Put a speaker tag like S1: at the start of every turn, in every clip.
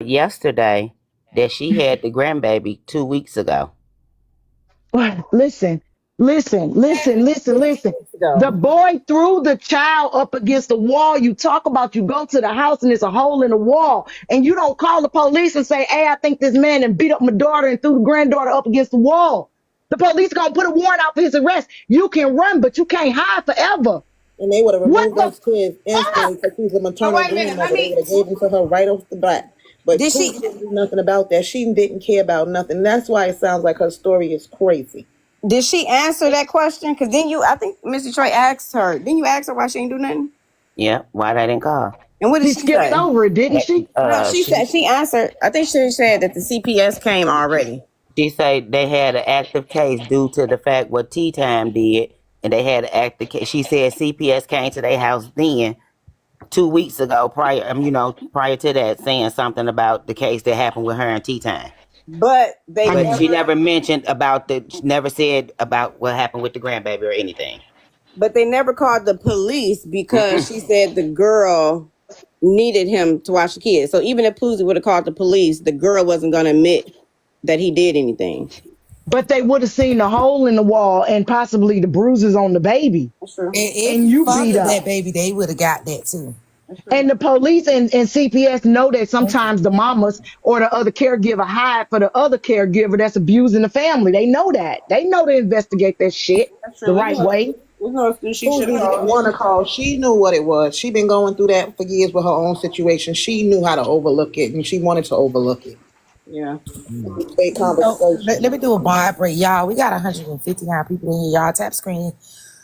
S1: yesterday that she had the grandbaby 2 weeks ago.
S2: Listen, listen. The
S3: Ago.
S2: boy threw the child up against the wall. You talk about you go to the house and there's a hole in the wall, and you don't call the police and say, "Hey, I think this man and beat up my daughter and threw the granddaughter up against the wall." The police gonna put a warrant out for his arrest. You can run, but you can't hide forever.
S3: And they would have
S2: What
S3: removed
S2: the
S3: those kids instantly
S2: fuck?
S3: because she's a
S4: So
S3: maternal
S4: wait a minute.
S3: grandmother. They would have gave them to her right off the bat. But
S4: Did
S3: Pooh
S4: she
S3: didn't do nothing about that. She didn't care about nothing. That's why it sounds like her story is crazy.
S4: did she answer that question? Because then I think Miss Detroit asked her. Didn't you ask her why she ain't do nothing?
S1: Yeah, why they didn't call?
S4: And what did
S2: She
S4: she
S2: skipped
S4: say?
S2: over it, didn't she?
S4: No, she
S1: She
S4: said she answered. I think she said that the CPS came already.
S1: she said they had an active case due to the fact what Tea Time did, and they had an active case. She said CPS came to their house then 2 weeks ago, prior, prior to that, saying something about the case that happened with her and Tea Time.
S4: But they
S2: I
S1: But
S2: know.
S1: she
S4: never
S1: never mentioned about never said about what happened with the grandbaby or anything.
S4: but they never called the police because
S1: Mm-mm.
S4: she said the girl needed him to watch the kids. So even if Poozy would have called the police, the girl wasn't gonna admit that he did anything.
S2: But they would have seen the hole in the wall and possibly the bruises on the baby,
S4: That's true.
S5: If
S2: and
S5: you
S2: you beat
S5: fathered that
S2: up.
S5: baby, they would have got that too.
S4: That's true.
S2: And the police and CPS know that sometimes the mamas or the other caregiver hide for the other caregiver that's abusing the family. They know that. They know to investigate that shit
S4: That's
S2: the
S4: true.
S2: right way.
S4: There's no excuse. She should
S3: Susie
S4: have
S3: didn't
S4: called.
S3: want to call. She knew what it was. She been going through that for years with her own situation. She knew how to overlook it, and she wanted to overlook it.
S4: Yeah.
S3: Great
S5: So let
S3: conversation.
S5: me do a bar break, y'all. We got 159 people in here. Y'all tap screen,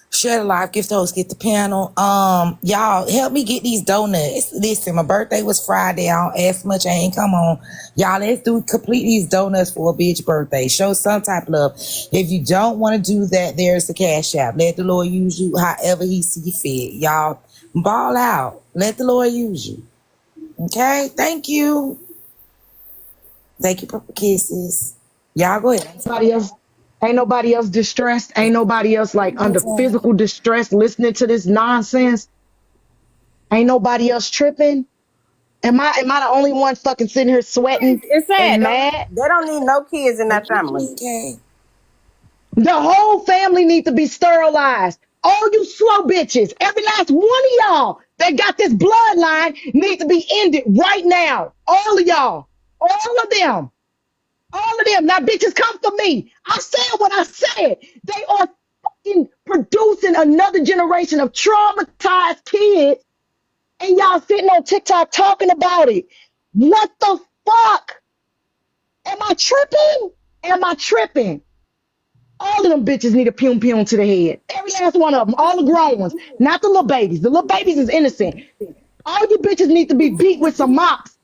S5: share the live, gift host, get the panel. Y'all help me get these donuts. Listen, my birthday was Friday. I don't ask much. I ain't come on. Y'all, let's complete these donuts for a bitch birthday. Show some type of love. If you don't want to do that, there's the cash app. Let the Lord use you however He see fit. Y'all ball out. Let the Lord use you. Okay, thank you. Thank you, Purple Kisses. Y'all go ahead.
S2: Nobody else, ain't nobody else distressed. Ain't nobody else like under physical distress listening to this nonsense. Ain't nobody else tripping. Am I the only one fucking sitting here sweating
S4: It's sad.
S2: and mad?
S4: They don't need no kids in that family.
S5: Okay.
S2: The whole family needs to be sterilized. All you slow bitches, every last one of y'all that got this bloodline needs to be ended right now. All of y'all. All of them. All of them. Now, bitches, come for me. I said what I said. They are fucking producing another generation of traumatized kids, and y'all sitting on TikTok talking about it. What the fuck? Am I tripping? Am I tripping? All of them bitches need a pum pum to the head. Every last one of them. All the grown ones. Not the little babies. The little babies is innocent. All you bitches need to be beat with some mops.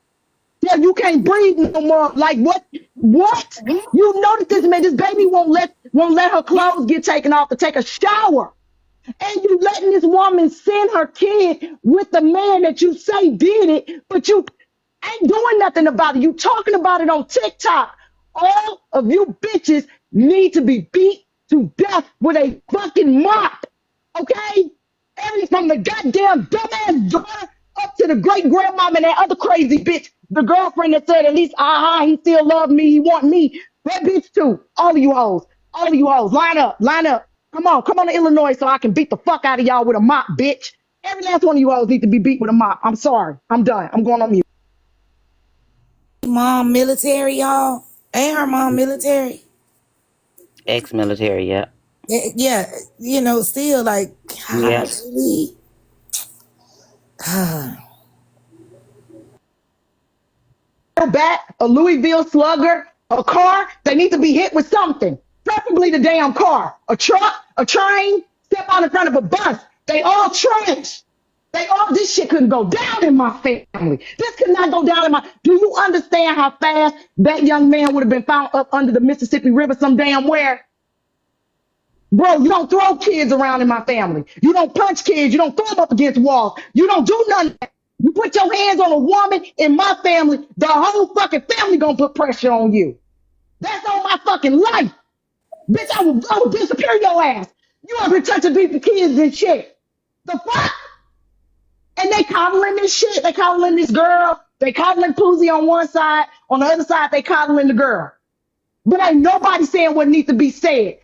S2: Yeah, you can't breathe no more. Like what? What? You know that this baby won't let her clothes get taken off to take a shower. And you letting this woman send her kid with the man that you say did it, but you ain't doing nothing about it. You talking about it on TikTok. All of you bitches need to be beat to death with a fucking mop. Okay? Everything from the goddamn dumbass daughter up to the great grandmama and that other crazy bitch, the girlfriend that said at least he still love me, he want me. That bitch too. All of you hoes, line up. Come on to Illinois so I can beat the fuck out of y'all with a mop, bitch. Every last one of you hoes need to be beat with a mop. I'm sorry. I'm done. I'm going on mute.
S5: Mom military, y'all. Ain't her mom military?
S1: Ex-military, yeah.
S5: Yeah, still like,
S1: Yeah.
S5: gosh, really?
S2: A bat, a Louisville slugger, a car, they need to be hit with something. Preferably the damn car. A truck, a train, step out in front of a bus. They all trash. This shit couldn't go down in my family. This could not go down in my. Do you understand how fast that young man would have been found up under the Mississippi River some damn where? Bro, you don't throw kids around in my family. You don't punch kids. You don't throw them up against walls. You don't do none of that. You put your hands on a woman in my family, the whole fucking family gonna put pressure on you. That's on my fucking life. Bitch, I will disappear your ass. You ever touching people, kids and shit. The fuck? And they coddling this shit. They coddling this girl. They coddling Poosie on one side, on the other side, they coddling the girl. But ain't nobody saying what needs to be said.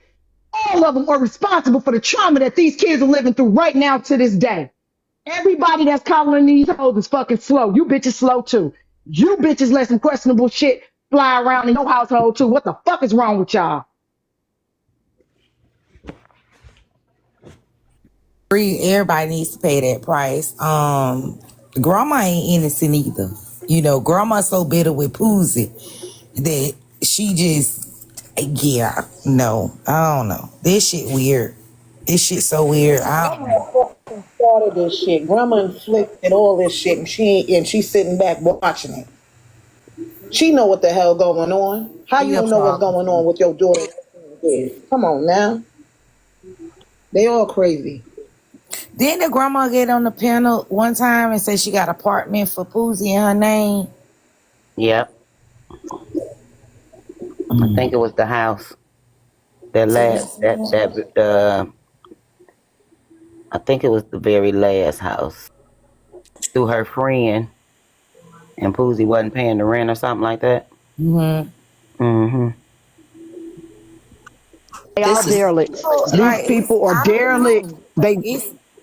S2: All of them are responsible for the trauma that these kids are living through right now to this day. Everybody that's coddling these hoes is fucking slow. You bitches slow too. You bitches let some questionable shit fly around in your household too. What the fuck is wrong with y'all?
S5: Everybody needs to pay that price. Grandma ain't innocent either. You know, grandma's so bitter with Poosie that she just, yeah, no, I don't know. This shit weird. This shit so weird.
S3: Started this shit. Grandma inflicted all this shit, and she's sitting back watching it. She know what the hell going on. How you don't know what's going on with your daughter? Come on now. They all crazy.
S5: Didn't the grandma get on the panel one time and say she got an apartment for Poosie in her name?
S1: Yep. I think it was the house. I think it was the very last house. Through her friend, and Poosie wasn't paying the rent or something like that.
S2: They are derelicts. These people are derelict.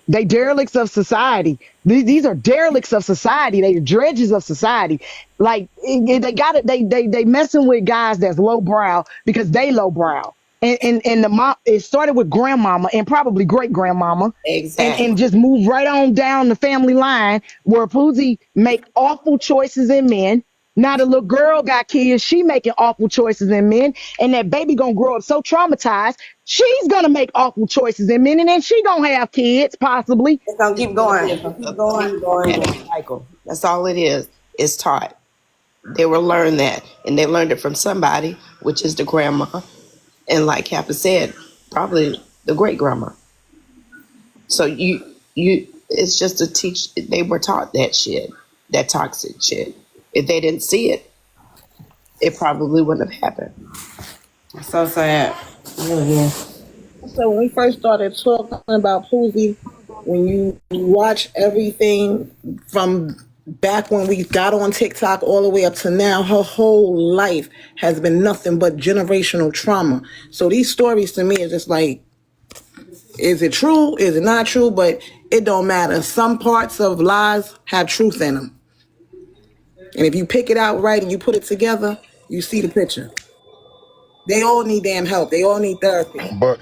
S2: They derelicts of society. These are derelicts of society. They dredges of society. Like they got it. They messing with guys that's lowbrow because they lowbrow. And the mom, it started with grandmama and probably great grandmama.
S4: Exactly.
S2: And just move right on down the family line where Poosie make awful choices in men. Now the little girl got kids, she making awful choices in men, and that baby gonna grow up so traumatized, she's gonna make awful choices in men, and then she gonna have kids, possibly.
S4: It's gonna keep going. Keep going.
S6: Cycle. That's all it is. It's taught. They will learn that, and they learned it from somebody, which is the grandma, and like Kappa said, probably the great grandma. So it's just to teach. They were taught that shit, that toxic shit. If they didn't see it, it probably wouldn't have happened.
S4: So sad. Really.
S3: So when we first started talking about Poosie, when you watch everything from back when we got on TikTok all the way up to now, her whole life has been nothing but generational trauma. So these stories to me is just like, is it true? Is it not true? But it don't matter. Some parts of lies have truth in them. And if you pick it out right and you put it together, you see the picture. They all need damn help. They all need therapy.
S7: But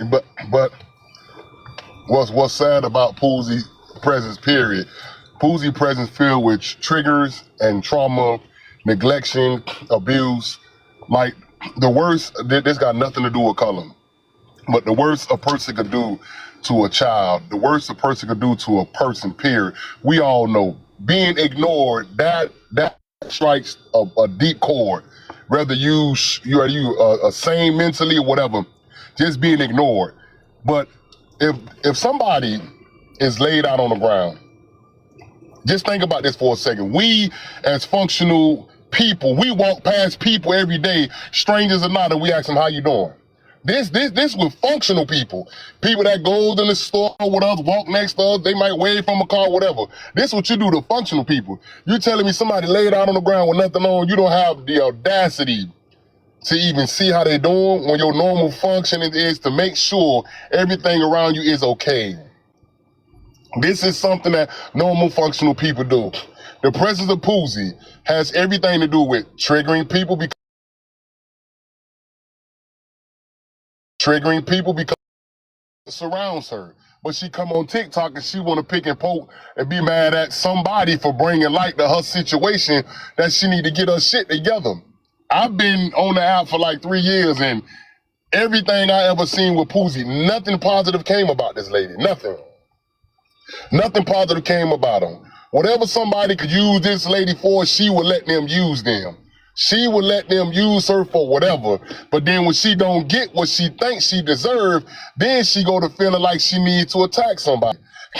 S7: what's sad about Poosie presence, period. Poosie presence filled with triggers and trauma, neglection, abuse. Like the worst, this got nothing to do with color. But the worst a person could do to a child, the worst a person could do to a person, period. We all know being ignored, that strikes a deep chord. Whether you are sane mentally or whatever, just being ignored. But if somebody is laid out on the ground, just think about this for a second. We as functional people, we walk past people every day, strangers or not, and we ask them, how you doing? This with functional people. People that goes in the store with us, walk next to us, they might wave from a car, whatever. This what you do to functional people. You telling me somebody laid out on the ground with nothing on, you don't have the audacity to even see how they doing when your normal functioning is to make sure everything around you is okay. This is something that normal functional people do. The presence of Poosie has everything to do with triggering people because it surrounds her. But she come on TikTok and she want to pick and poke and be mad at somebody for bringing light to her situation that she need to get her shit together. I've been on the app for like 3 years, and everything I ever seen with Poosie, nothing positive came about this lady. Nothing. Nothing positive came about her. Whatever somebody could use this lady for, she would let them use them. She would let them use her for whatever. But then when she don't get what she thinks she deserves, then she go to feeling like she needs to attack somebody.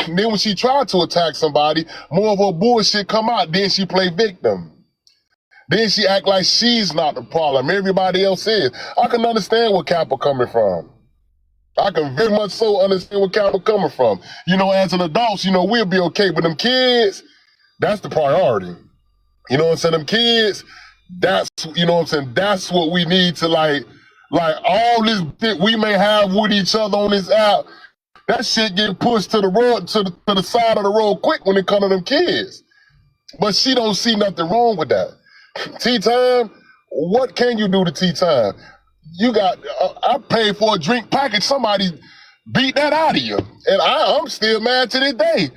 S7: Then when she tried to attack somebody, more of her bullshit come out. Then she play victim. Then she act like she's not the problem. Everybody else is. I can understand where Kappa coming from. I can very much so understand where Kappa coming from. You know, as an adult, you know, we'll be okay. But them kids, that's the priority. You know what I'm saying? Them kids, that's, you know what I'm saying? That's what we need to like all this shit we may have with each other on this app, that shit get pushed to the road, to the side of the road quick when it comes to them kids. But she don't see nothing wrong with that. Tea time, what can you do to tea time? You got, I paid for a drink package, somebody beat that out of you. And I'm still mad to this day.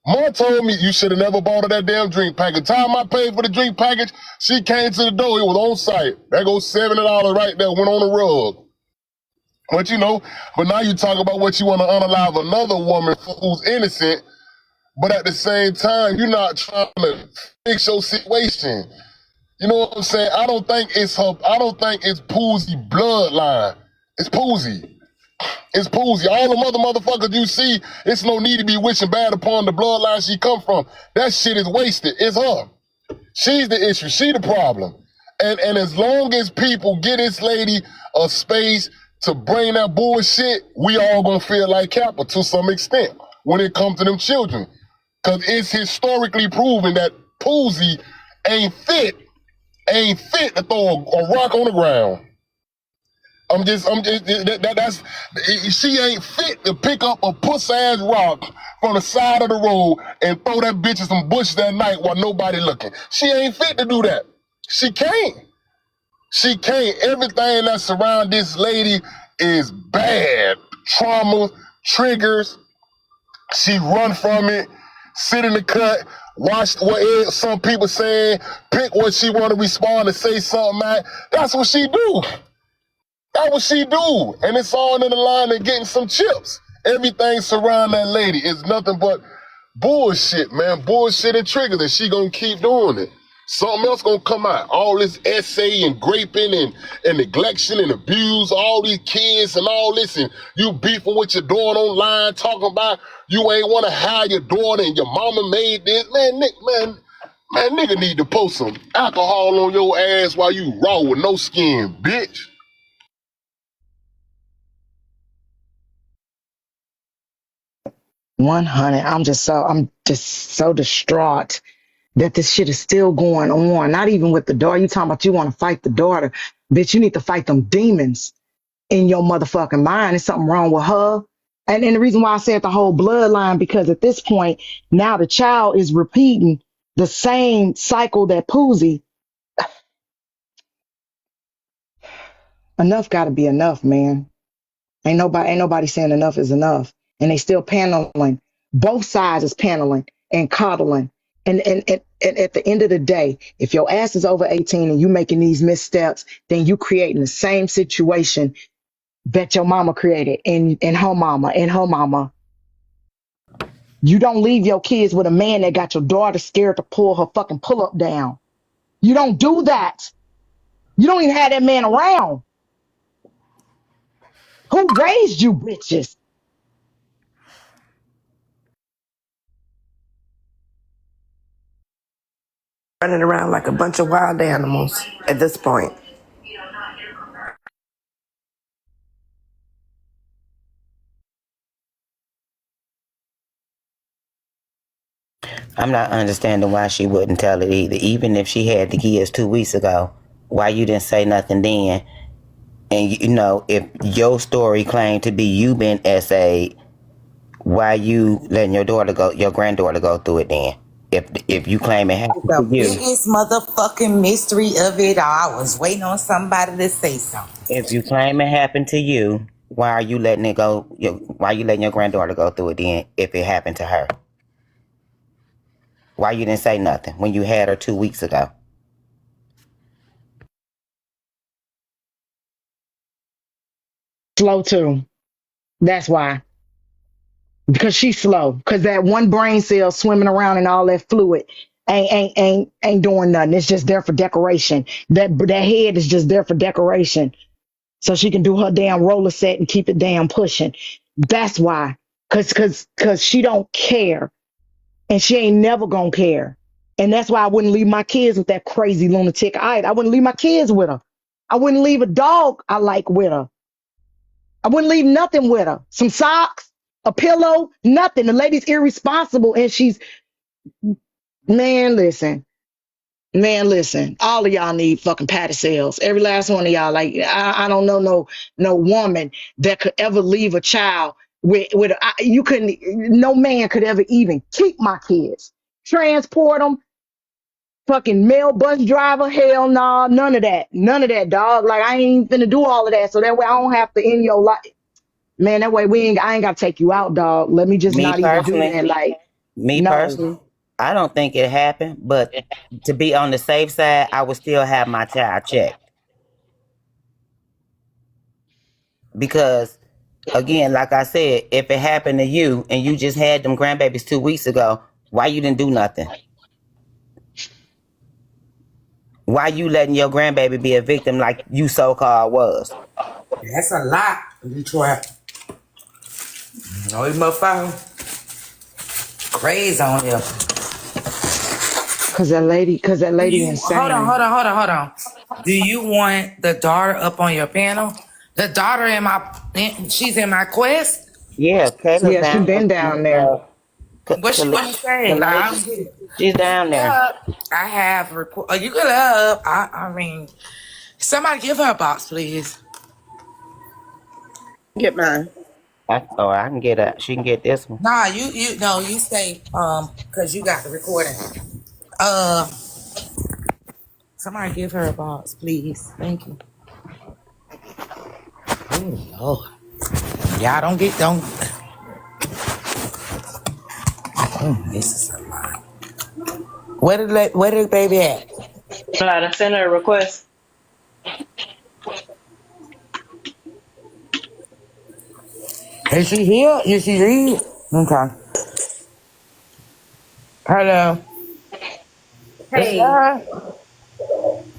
S7: Ma told me you should have never bought her that damn drink package. Time I paid for the drink package, she came to the door, it was on site. That goes $70 right there, went on the rug. But you know, but now you talk about what you want to unalive another woman who's innocent, but at the same time, you're not trying to fix your situation. You know what I'm saying? I don't think it's Poozie bloodline. It's Poozie. It's Poozie. All the motherfuckers you see, it's no need to be wishing bad upon the bloodline she come from. That shit is wasted. It's her. She's the issue. She the problem. And as long as people get this lady a space to bring that bullshit, we all gonna feel like Kappa to some extent when it comes to them children. Cause it's historically proven that Poozie ain't fit to throw a rock on the ground. She ain't fit to pick up a puss-ass rock from the side of the road and throw that bitch in some bushes that night while nobody looking. She ain't fit to do that. She can't. She can't. Everything that surrounds this lady is bad. Trauma, triggers. She run from it, sit in the cut, watch what some people saying, pick what she want to respond and say something at. That's what she do. That's what she do. And it's all in the line of getting some chips. Everything surrounding that lady is nothing but bullshit, man. Bullshit and triggers, and she gonna keep doing it. Something else gonna come out. All this essay and graping and neglection and abuse, all these kids and all this, and you beefing with your daughter online, talking about you ain't want to hire your daughter and your mama made this. Man, nigga need to post some alcohol on your ass while you raw with no skin, bitch.
S2: 100. I'm just so distraught that this shit is still going on. Not even with the daughter. You talking about you want to fight the daughter. Bitch, you need to fight them demons in your motherfucking mind. There's something wrong with her. And the reason why I said the whole bloodline, because at this point, now the child is repeating the same cycle that Poozie. Enough gotta be enough, man. Ain't nobody saying enough is enough. And they still paneling. Both sides is paneling and coddling. And at the end of the day, if your ass is over 18 and you making these missteps, then you creating the same situation that your mama created and her mama. You don't leave your kids with a man that got your daughter scared to pull her fucking pull up down. You don't do that. You don't even have that man around. Who raised you bitches?
S6: Running around like a bunch of wild animals at this point.
S1: I'm not understanding why she wouldn't tell it either. Even if she had the kids 2 weeks ago, why you didn't say nothing then? And you know, if your story claimed to be you been essayed, why you letting your granddaughter go through it then? If you claim it happened
S5: The
S1: to you,
S5: biggest motherfucking mystery of it all. I was waiting on somebody to say something.
S1: if you claim it happened to you, why are you letting it go? Why are you letting your granddaughter go through it then? If it happened to her, why you didn't say nothing when you had her 2 weeks ago?
S2: Slow too. That's why. Because she's slow. Because that one brain cell swimming around in all that fluid ain't doing nothing. It's just there for decoration. That head is just there for decoration. So she can do her damn roller set and keep it damn pushing. That's why. Cause she don't care. And she ain't never gonna care. And that's why I wouldn't leave my kids with that crazy lunatic. I wouldn't leave my kids with her. I wouldn't leave a dog I like with her. I wouldn't leave nothing with her. Some socks, a pillow, nothing. The lady's irresponsible and she's, man, listen. Man, listen, all of y'all need fucking patty cells. Every last one of y'all. Like, I don't know no woman that could ever leave a child with you couldn't. No man could ever even keep my kids, transport them. Fucking male bus driver, hell no, none of that, dog. Like I ain't finna do all of that, so that way I don't have to end your life, man. That way I ain't gotta take you out, dog. Let me just
S1: Me
S2: not even do
S1: personally,
S2: that. Like,
S1: me
S2: no.
S1: personally, I don't think it happened, but to be on the safe side, I would still have my child checked because, again, like I said, if it happened to you and you just had them grandbabies 2 weeks ago, why you didn't do nothing? Why you letting your grandbaby be a victim like you so called was?
S5: That's a lot, Detroit. No, you motherfucker crazy on here.
S2: Cause that
S5: Do
S2: lady
S5: you
S2: insane.
S5: hold on? Do you want the daughter up on your panel? The daughter she's in my quest.
S1: Yeah, Kayla's
S2: Yeah, she
S1: down
S2: been down there.
S1: there.
S5: What she want to say? Like, I don't get it.
S1: She's down there.
S5: I have report. Oh, you can up. I mean, somebody give her a box, please.
S4: Get mine.
S1: I can get it. She can get this one.
S5: Nah, you stay because you got the recording. Uh, somebody give her a box, please. Thank you. Oh Lord, y'all don't. This is a lot. Where the baby at?
S8: I sent her a request.
S5: Is she here? Is she here? Okay. Hello. Is
S9: Hey,
S5: that her?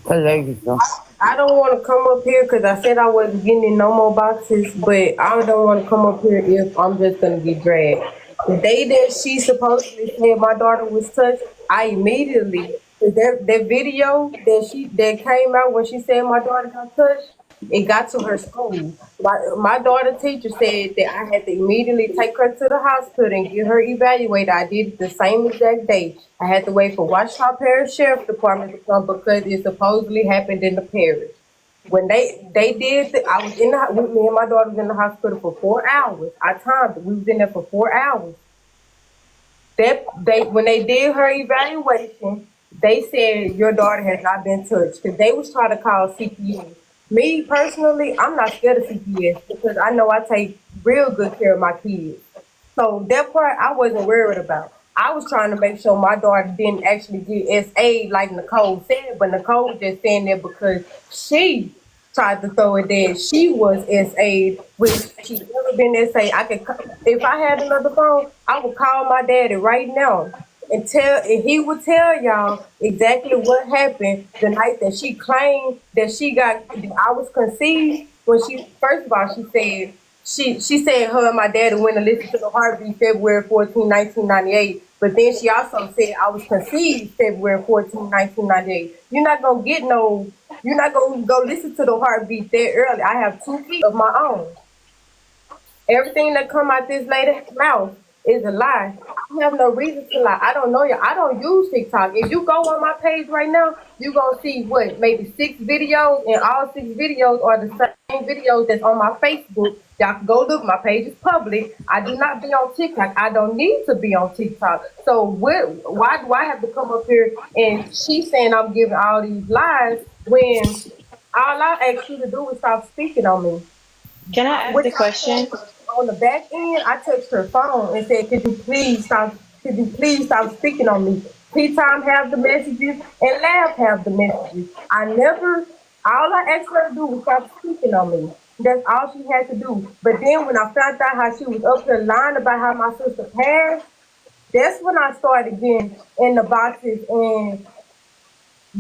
S5: There you go.
S9: I don't want to come up here because I said I wasn't getting in no more boxes, but I don't want to come up here if I'm just going to get dragged. The day that she supposedly said my daughter was touched, I immediately, that video that came out when she said my daughter got touched, it got to her school. My daughter teacher said that I had to immediately take her to the hospital and get her evaluated. I did it the same exact day. I had to wait for Washington Parish Sheriff Department to come because it supposedly happened in the parish. When they did, I was with me and my daughter was in the hospital for 4 hours. I timed it. We was in there for 4 hours. When they did her evaluation, they said your daughter has not been touched because they was trying to call CPS. Me personally, I'm not scared of CPS because I know I take real good care of my kids. So that part I wasn't worried about. I was trying to make sure my daughter didn't actually get SA like Nicole said, but Nicole was just saying that because she tried to throw it there. She was SA, which she never been SA. If I had another phone, I would call my daddy right now and he would tell y'all exactly what happened the night that she claimed that I was conceived. When she first of all she said her and my daddy went and listened to the heartbeat February 14, 1998. But then she also said I was conceived February 14, 1998. You're not gonna go listen to the heartbeat that early. I have 2 feet of my own. Everything that come out this lady's mouth is a lie. I have no reason to lie. I don't know you. I don't use TikTok. If you go on my page right now, you're going to see maybe 6 videos, and all 6 videos are the same videos that's on my Facebook. Y'all can go look. My page is public. I do not be on TikTok. I don't need to be on TikTok. So why do I have to come up here and she's saying I'm giving all these lies when all I asked you to do is stop speaking on me?
S8: Can I ask a question?
S9: On the back end, I touched her phone and said, Could you please stop speaking on me? P-Time have the messages and Lab have the messages. All I asked her to do was stop speaking on me. That's all she had to do. But then when I found out how she was up here lying about how my sister passed, that's when I started getting in the boxes and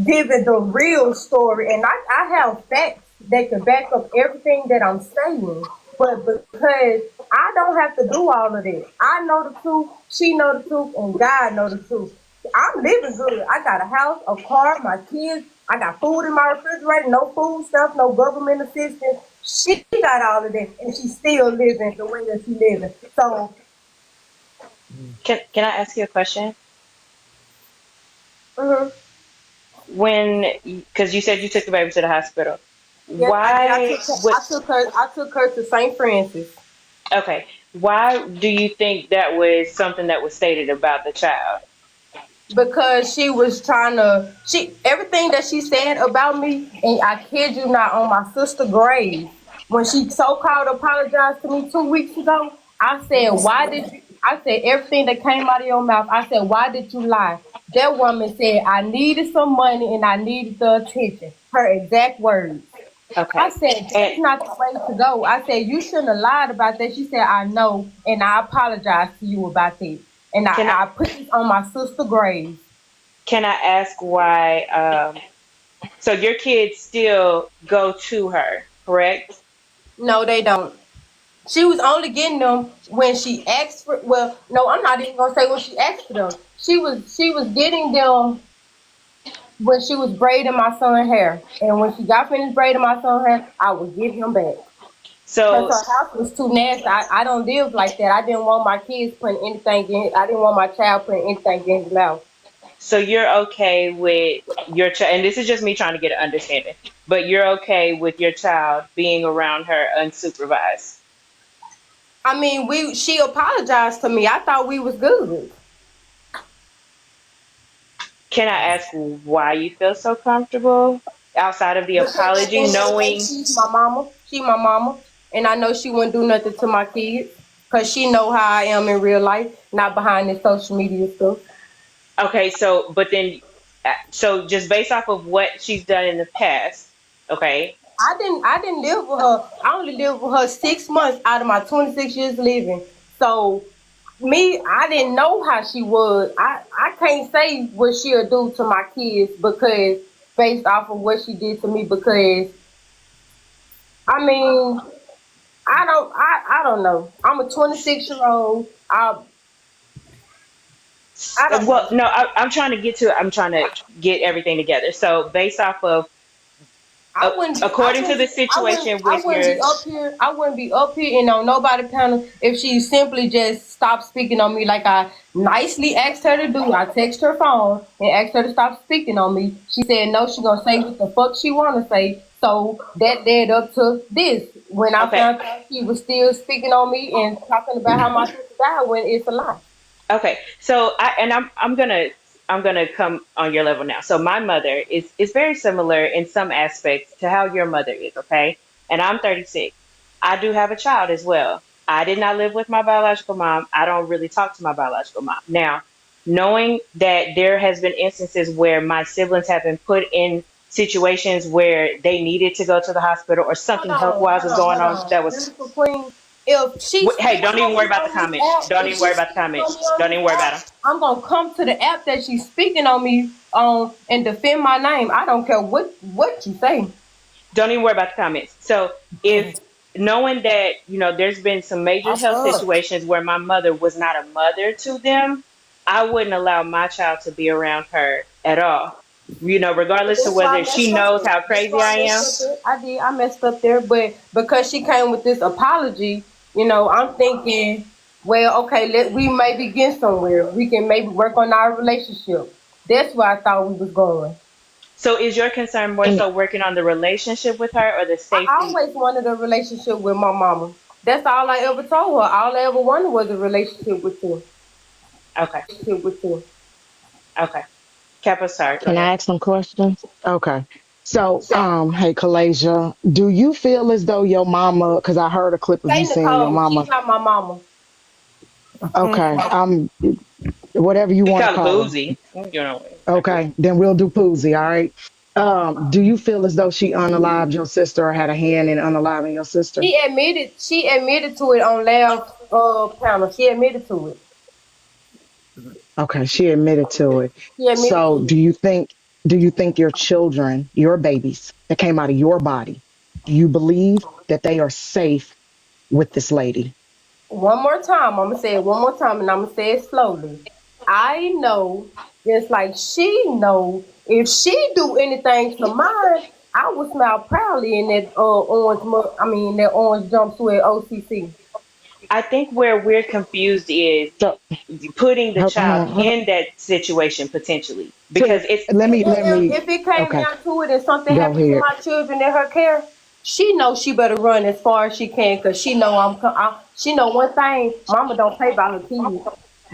S9: giving the real story. And I have facts that can back up everything that I'm saying. But because I don't have to do all of this, I know the truth, she know the truth, and God know the truth. I'm living good. I got a house, a car, my kids. I got food in my refrigerator, no food stuff, no government assistance. She got all of that, and she's still living the way that she living. So,
S8: Can I ask you a question?
S9: mhm.
S8: because you said you took the baby to the hospital.
S9: Yes, I did.
S8: Why would
S9: I took her to St. Francis.
S8: okay? Why do you think that was something that was stated about the child?
S9: Because she was trying to she everything that she said about me, and I kid you not, on my sister grave, when she so called apologized to me 2 weeks ago, I said everything that came out of your mouth, I said, why did you lie? That woman said I needed some money and I needed the attention. Her exact words. I
S8: Okay,
S9: said,
S8: and
S9: that's not the way to go. I said, you shouldn't have lied about that. She said, I know, and I apologize to you about that. And
S8: can I
S9: I put it on my sister grave.
S8: can I ask why? So your kids still go to her, correct?
S9: No, they don't. She was only getting them when she asked for. Well, no, I'm not even gonna say when she asked for them. She was getting them when she was braiding my son's hair, and when she got finished braiding my son's hair, I would give him back. Cause
S8: So
S9: her house was too nasty. I don't live like that. I didn't want my kids putting anything in. I didn't want my child putting anything in his mouth.
S8: so you're okay with your child, and this is just me trying to get an understanding, but you're okay with your child being around her unsupervised.
S9: I mean, she apologized to me. I thought we was good.
S8: Can I ask why you feel so comfortable outside of the
S9: Because at the
S8: apology,
S9: end of the day,
S8: knowing?
S9: she's my mama. She my mama, and I know she wouldn't do nothing to my kids because she know how I am in real life, not behind this social media stuff.
S8: Okay, so but then, so just based off of what she's done in the past, okay,
S9: I didn't live with her. I only lived with her 6 months out of my 26 years living. So me, I didn't know how she was. I can't say what she'll do to my kids because based off of what she did to me, because I mean, I don't know. I'm a 26-year-old. I don't
S8: well,
S9: know.
S8: no, I'm trying to get everything together. So based off of, according to the situation
S9: I
S8: with
S9: wouldn't
S8: your,
S9: be up here. I wouldn't be up here and on nobody panel if she simply just stopped speaking on me like I nicely asked her to do. I text her phone and asked her to stop speaking on me. She said no, she gonna say what the fuck she wanna say. So that led up to this. When I
S8: okay,
S9: found out she was still speaking on me and talking about how my sister died when it's a lie.
S8: okay, so I'm gonna come on your level now. So my mother is very similar in some aspects to how your mother is, okay? And I'm 36. I do have a child as well. I did not live with my biological mom. I don't really talk to my biological mom. Now, knowing that there has been instances where my siblings have been put in situations where they needed to go to the hospital or something health wise was going
S9: Hold
S8: on
S9: on.
S8: that was
S9: Beautiful queen. If she's
S8: hey,
S9: speaking
S8: don't even
S9: on
S8: worry
S9: me
S8: about the
S9: on this
S8: comments.
S9: app,
S8: Don't
S9: if
S8: even worry
S9: she's
S8: about the
S9: speaking on
S8: comments.
S9: me on
S8: Don't
S9: this
S8: even worry about
S9: app,
S8: them.
S9: I'm gonna come to the app that she's speaking on me on and defend my name. I don't care what you say.
S8: Don't even worry about the comments. So if knowing that, there's been some major health situations where my mother was not a mother to them, I wouldn't allow my child to be around her at all. Regardless of
S9: That's why I
S8: whether
S9: messed
S8: she
S9: up
S8: knows
S9: there.
S8: how
S9: That's
S8: crazy
S9: why
S8: I
S9: I messed
S8: am.
S9: up there. I did. I messed up there, but because she came with this apology, I'm thinking, well, okay, we may be getting somewhere. We can maybe work on our relationship. That's where I thought we was going.
S8: So is your concern more
S2: And
S8: so working on the relationship with her or the
S9: I
S8: safety?
S9: always wanted a relationship with my mama. That's all I ever told her. All I ever wanted was a relationship with you.
S8: Okay.
S9: Relationship with you.
S8: Okay. Kappa, sorry. Go
S2: can
S8: ahead.
S2: I ask some questions? Okay. So, hey, Kalasia, do you feel as though your mama, because I heard a clip of you
S9: Say
S2: saying your
S9: Nicole. She's
S2: mama,
S9: not my mama.
S2: okay, whatever you
S8: We
S2: want to
S8: call it
S2: call her.
S8: boozy.
S2: Okay, then we'll do Poozy, all right? Do you feel as though she unalived your sister or had a hand in unaliving your sister?
S9: She admitted to it on last panel. She admitted to it.
S2: Okay, she admitted to it.
S9: She admitted
S2: So
S9: to it.
S2: do you think your children, your babies that came out of your body, do you believe that they are safe with this lady?
S9: One more time. I'm gonna say it one more time, and I'm gonna say it slowly. I know, just like she know, if she do anything to mine, I would smile proudly in that orange. I mean that orange jumpsuit at OCC.
S8: I think where we're confused is
S2: So
S8: putting the
S2: hold
S8: child
S2: on, hold on.
S8: in that situation potentially because
S2: So
S8: it's
S9: If it came
S2: okay,
S9: down to it and something
S2: go
S9: happened to
S2: ahead.
S9: my children in her care, she knows she better run as far as she can because she know she know one thing. Mama don't play by her kids.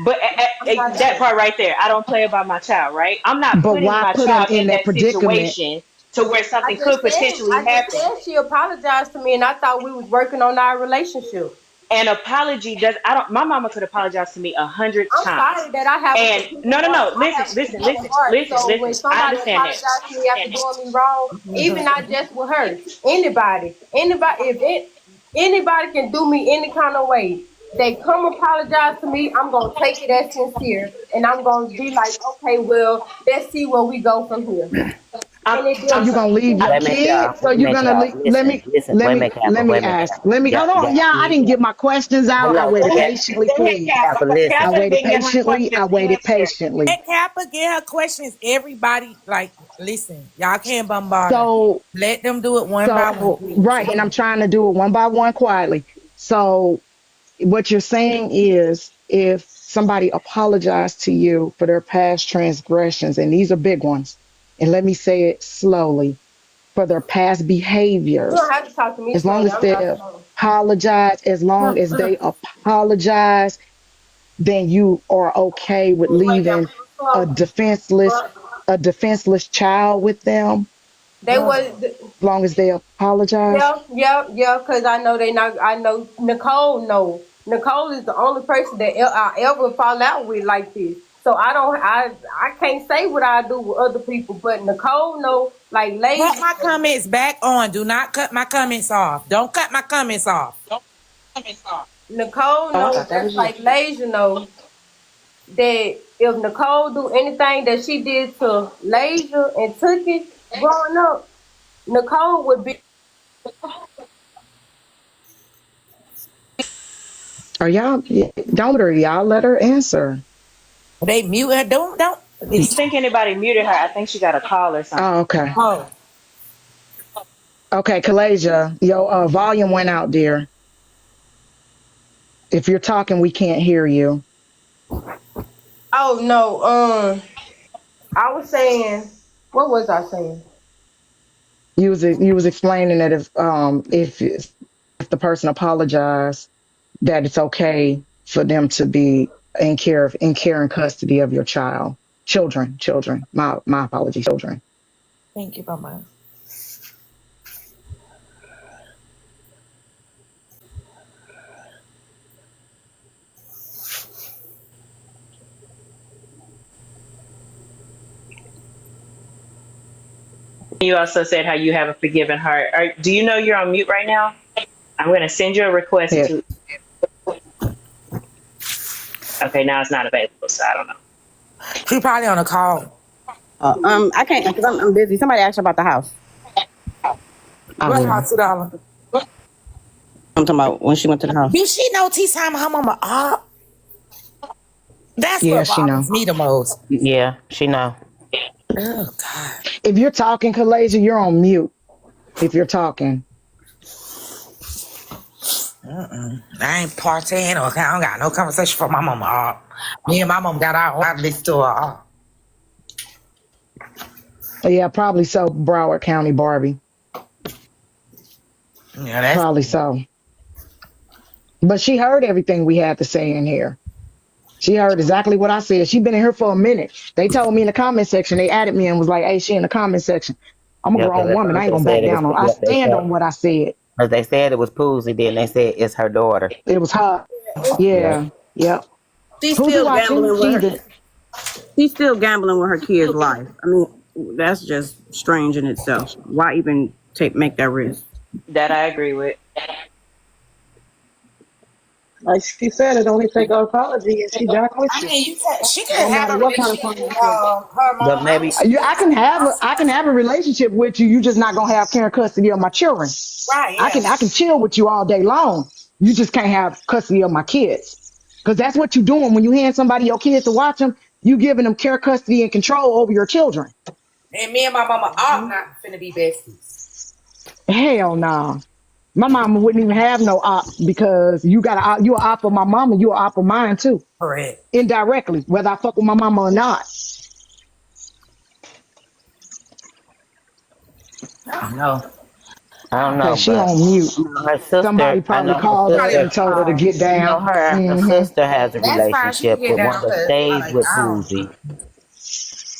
S8: but
S9: I'm not
S8: that
S9: sure.
S8: part right there, I don't play about my child, right? I'm not
S2: But
S8: putting
S2: why
S8: my
S2: put them
S8: child
S2: in
S8: in
S2: that
S8: that
S2: predicament?
S8: situation to where something could potentially
S9: I just
S8: happen.
S9: said she apologized to me, and I thought we was working on our relationship.
S8: An apology does I don't my mama could apologize to me 100 times.
S9: Sorry that I have a
S8: And
S9: forgiving
S8: no, no,
S9: heart.
S8: no.
S9: I
S8: Listen,
S9: have a
S8: listen,
S9: forgiving
S8: listen,
S9: heart.
S8: listen,
S9: So when
S8: listen. I
S9: somebody
S8: understand that.
S9: apologizes to me after doing me wrong, even not just with her, anybody, if anybody can do me any kind of way, they come apologize to me, I'm gonna take it as sincere, and I'm gonna be like, okay, well, let's see where we go from here.
S8: I'm,
S9: And it
S2: So
S8: I'm
S2: you're
S9: didn't.
S8: so,
S2: gonna leave your
S1: Wait a minute, y'all.
S2: kids? So
S1: Wait a
S2: you're
S1: minute,
S2: gonna
S1: y'all.
S2: leave?
S1: Listen, listen. Wait a minute, Kappa. Wait a minute,
S2: Ask.
S1: Kappa. Yeah,
S2: Hold on,
S1: yeah.
S2: y'all. I didn't get my questions out. I
S1: Hello.
S2: waited
S1: Yeah,
S2: patiently,
S8: go ahead,
S2: please.
S8: Kappa,
S1: Kappa.
S8: because
S2: I
S1: Listen.
S8: Kappa
S2: waited
S8: didn't get her
S2: patiently. I
S8: question
S2: waited
S8: answered.
S2: patiently.
S5: Let Kappa get her questions. Everybody, like, listen, y'all can't bombard her.
S2: So,
S5: Let them do it one by one, please.
S2: right, and I'm trying to do it one by one quietly. So, what you're saying is, if somebody apologized to you for their past transgressions, and these are big ones, and let me say it slowly, for their past
S9: You don't
S2: behaviors,
S9: have to talk to me
S2: as long
S9: slowly.
S2: as
S9: I'm not
S2: they
S9: slow.
S2: apologize, as long as they apologize, then you are okay with leaving a
S9: Slow.
S2: defenseless, child with them,
S9: They was.
S2: as long as they apologize.
S9: Yeah. Because I know they not. I know Nicole. No, Nicole is the only person that I ever fall out with like this. So I don't. I can't say what I do with other people, but Nicole know like
S5: Put
S9: lady.
S5: my comments back on. Do not cut my comments off. Don't cut my comments off.
S9: Nicole
S1: Oh, I
S9: know
S1: thought that
S9: just
S1: was you.
S9: like Lasia know that if Nicole do anything that she did to Lasia and Tookie growing up, Nicole would be.
S2: Are y'all, y'all let her answer.
S5: They mute her. Don't.
S8: I don't think anybody muted her. I think she got a call or something.
S2: Oh, okay.
S5: Oh,
S2: Okay, Kalasia, your volume went out, dear. If you're talking, we can't hear you.
S9: Oh no. I was saying. What was I saying?
S2: You was explaining that if the person apologized, that it's okay for them to be in care and custody of your children. My apologies, children.
S5: thank you, Mama.
S8: You also said how you have a forgiving heart. Do you know you're on mute right now? I'm going to send you a request
S2: Yeah.
S8: to. Okay, now it's not available, so I don't know.
S5: She probably on a call.
S4: I can't because I'm busy. Somebody asked about the house.
S2: I
S5: What
S2: will.
S5: house, $2?
S4: I'm talking about when she went to the house.
S5: Do she know T time her mama up? That's
S2: Yeah,
S5: what
S2: she know.
S5: bothers me the most.
S1: Yeah, she know.
S5: Oh God.
S2: If you're talking, Kalasia, you're on mute. If you're talking.
S5: I ain't partying or I don't got no conversation for my mama up. Me and my mom got our own list to her up.
S2: Yeah, probably so, Broward County, Barbie.
S5: Yeah, that's
S2: Probably so. But she heard everything we had to say in here. She heard exactly what I said. She been in here for a minute. They told me in the comment section, they added me and was like, hey, she in the comment section. I'm a
S1: Yeah, because
S2: grown
S1: at
S2: woman. I
S1: first
S2: ain't
S1: they
S2: gonna back
S1: said it was.
S2: down on. I
S1: Yep, they
S2: stand
S1: said.
S2: on what I said.
S1: Because they said it was Poozy, then they said it's her daughter.
S2: It was her.
S1: Yep.
S2: Yeah. Yep.
S4: She's
S2: Who's he
S4: still
S2: watching?
S4: gambling with her.
S2: Jesus.
S4: She's still gambling with her kid's life. I mean, that's just strange in itself. Why even make that risk?
S8: That I agree with.
S3: Like she said, it only take an apology and she back with
S5: I
S3: you.
S5: mean, she
S3: No
S5: could have
S3: matter
S5: a
S3: what kind of
S5: relationship
S3: plan
S5: with
S3: you take.
S5: her
S1: But
S5: mama.
S1: maybe,
S2: I can have a relationship with you. You just not gonna have care and custody of my children.
S5: Right,
S2: I
S5: yeah.
S2: can chill with you all day long. You just can't have custody of my kids. Because that's what you're doing when you hand somebody your kids to watch them. You giving them care, custody, and control over your children.
S5: And me and my mama are not finna be besties.
S2: Hell no. My mama wouldn't even have no ops because you got you an op of my mama, you an op of mine too,
S5: Correct.
S2: indirectly, whether I fuck with my mama or not.
S1: No, I don't
S2: Okay,
S1: know,
S2: she
S1: but
S2: on mute.
S1: her sister,
S2: Somebody
S1: I
S2: probably
S1: know her
S2: called her
S1: sister,
S2: and told her to get
S1: you know,
S2: down.
S1: her sister has a
S5: That's fine. She can
S1: relationship
S5: get
S1: with
S5: down
S1: one that
S5: because I
S1: stays
S5: like
S1: with
S5: I don't.
S1: Poozie.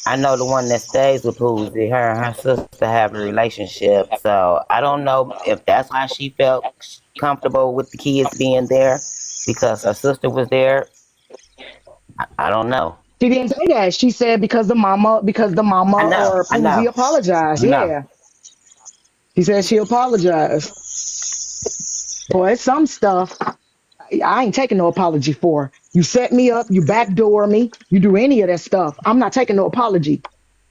S1: I know the one that stays with Poozie. Her and her sister have a relationship, so I don't know if that's why she felt comfortable with the kids being there because her sister was there. I don't know.
S2: She didn't say that. She said because the
S1: I
S2: mama
S1: know.
S2: or
S1: I know.
S2: Poozie apologized.
S1: I know.
S2: Yeah. She said she apologized. Boy, it's some stuff I ain't taking no apology for. You set me up, you backdoor me, you do any of that stuff. I'm not taking no apology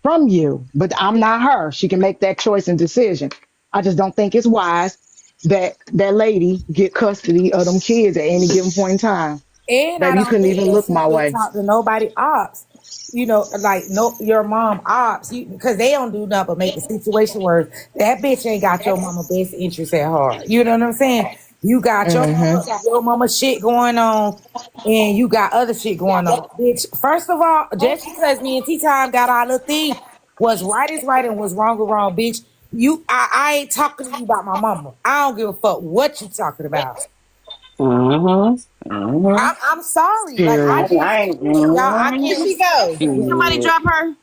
S2: from you, but I'm not her. She can make that choice and decision. I just don't think it's wise that that lady get custody of them kids at any given point in time.
S5: And I
S2: Baby, you
S5: don't
S2: couldn't
S5: think
S2: even
S5: that
S2: look
S5: she
S2: my
S5: should
S2: way.
S5: talk to nobody ops. You know, like no your mom ops, because they don't do nothing but make the situation worse. That bitch ain't got your mama best interest at heart. You know what I'm saying? You got
S2: Hmm.
S5: your mama shit going on, and you got other shit going on. Bitch, first of all, just because me and T Time got our little thing, what's right is right and what's wrong is wrong, bitch. I ain't talking to you about my mama. I don't give a fuck what you talking about.
S1: Mm-hmm. Mm-hmm.
S5: I'm sorry. Like I
S2: Period.
S5: just
S1: I ain't.
S5: y'all, I
S1: Mm-hmm.
S4: Where'd
S5: can't
S4: she
S5: respect
S4: go?
S5: that.
S4: Did somebody
S1: Shit.
S4: drop her?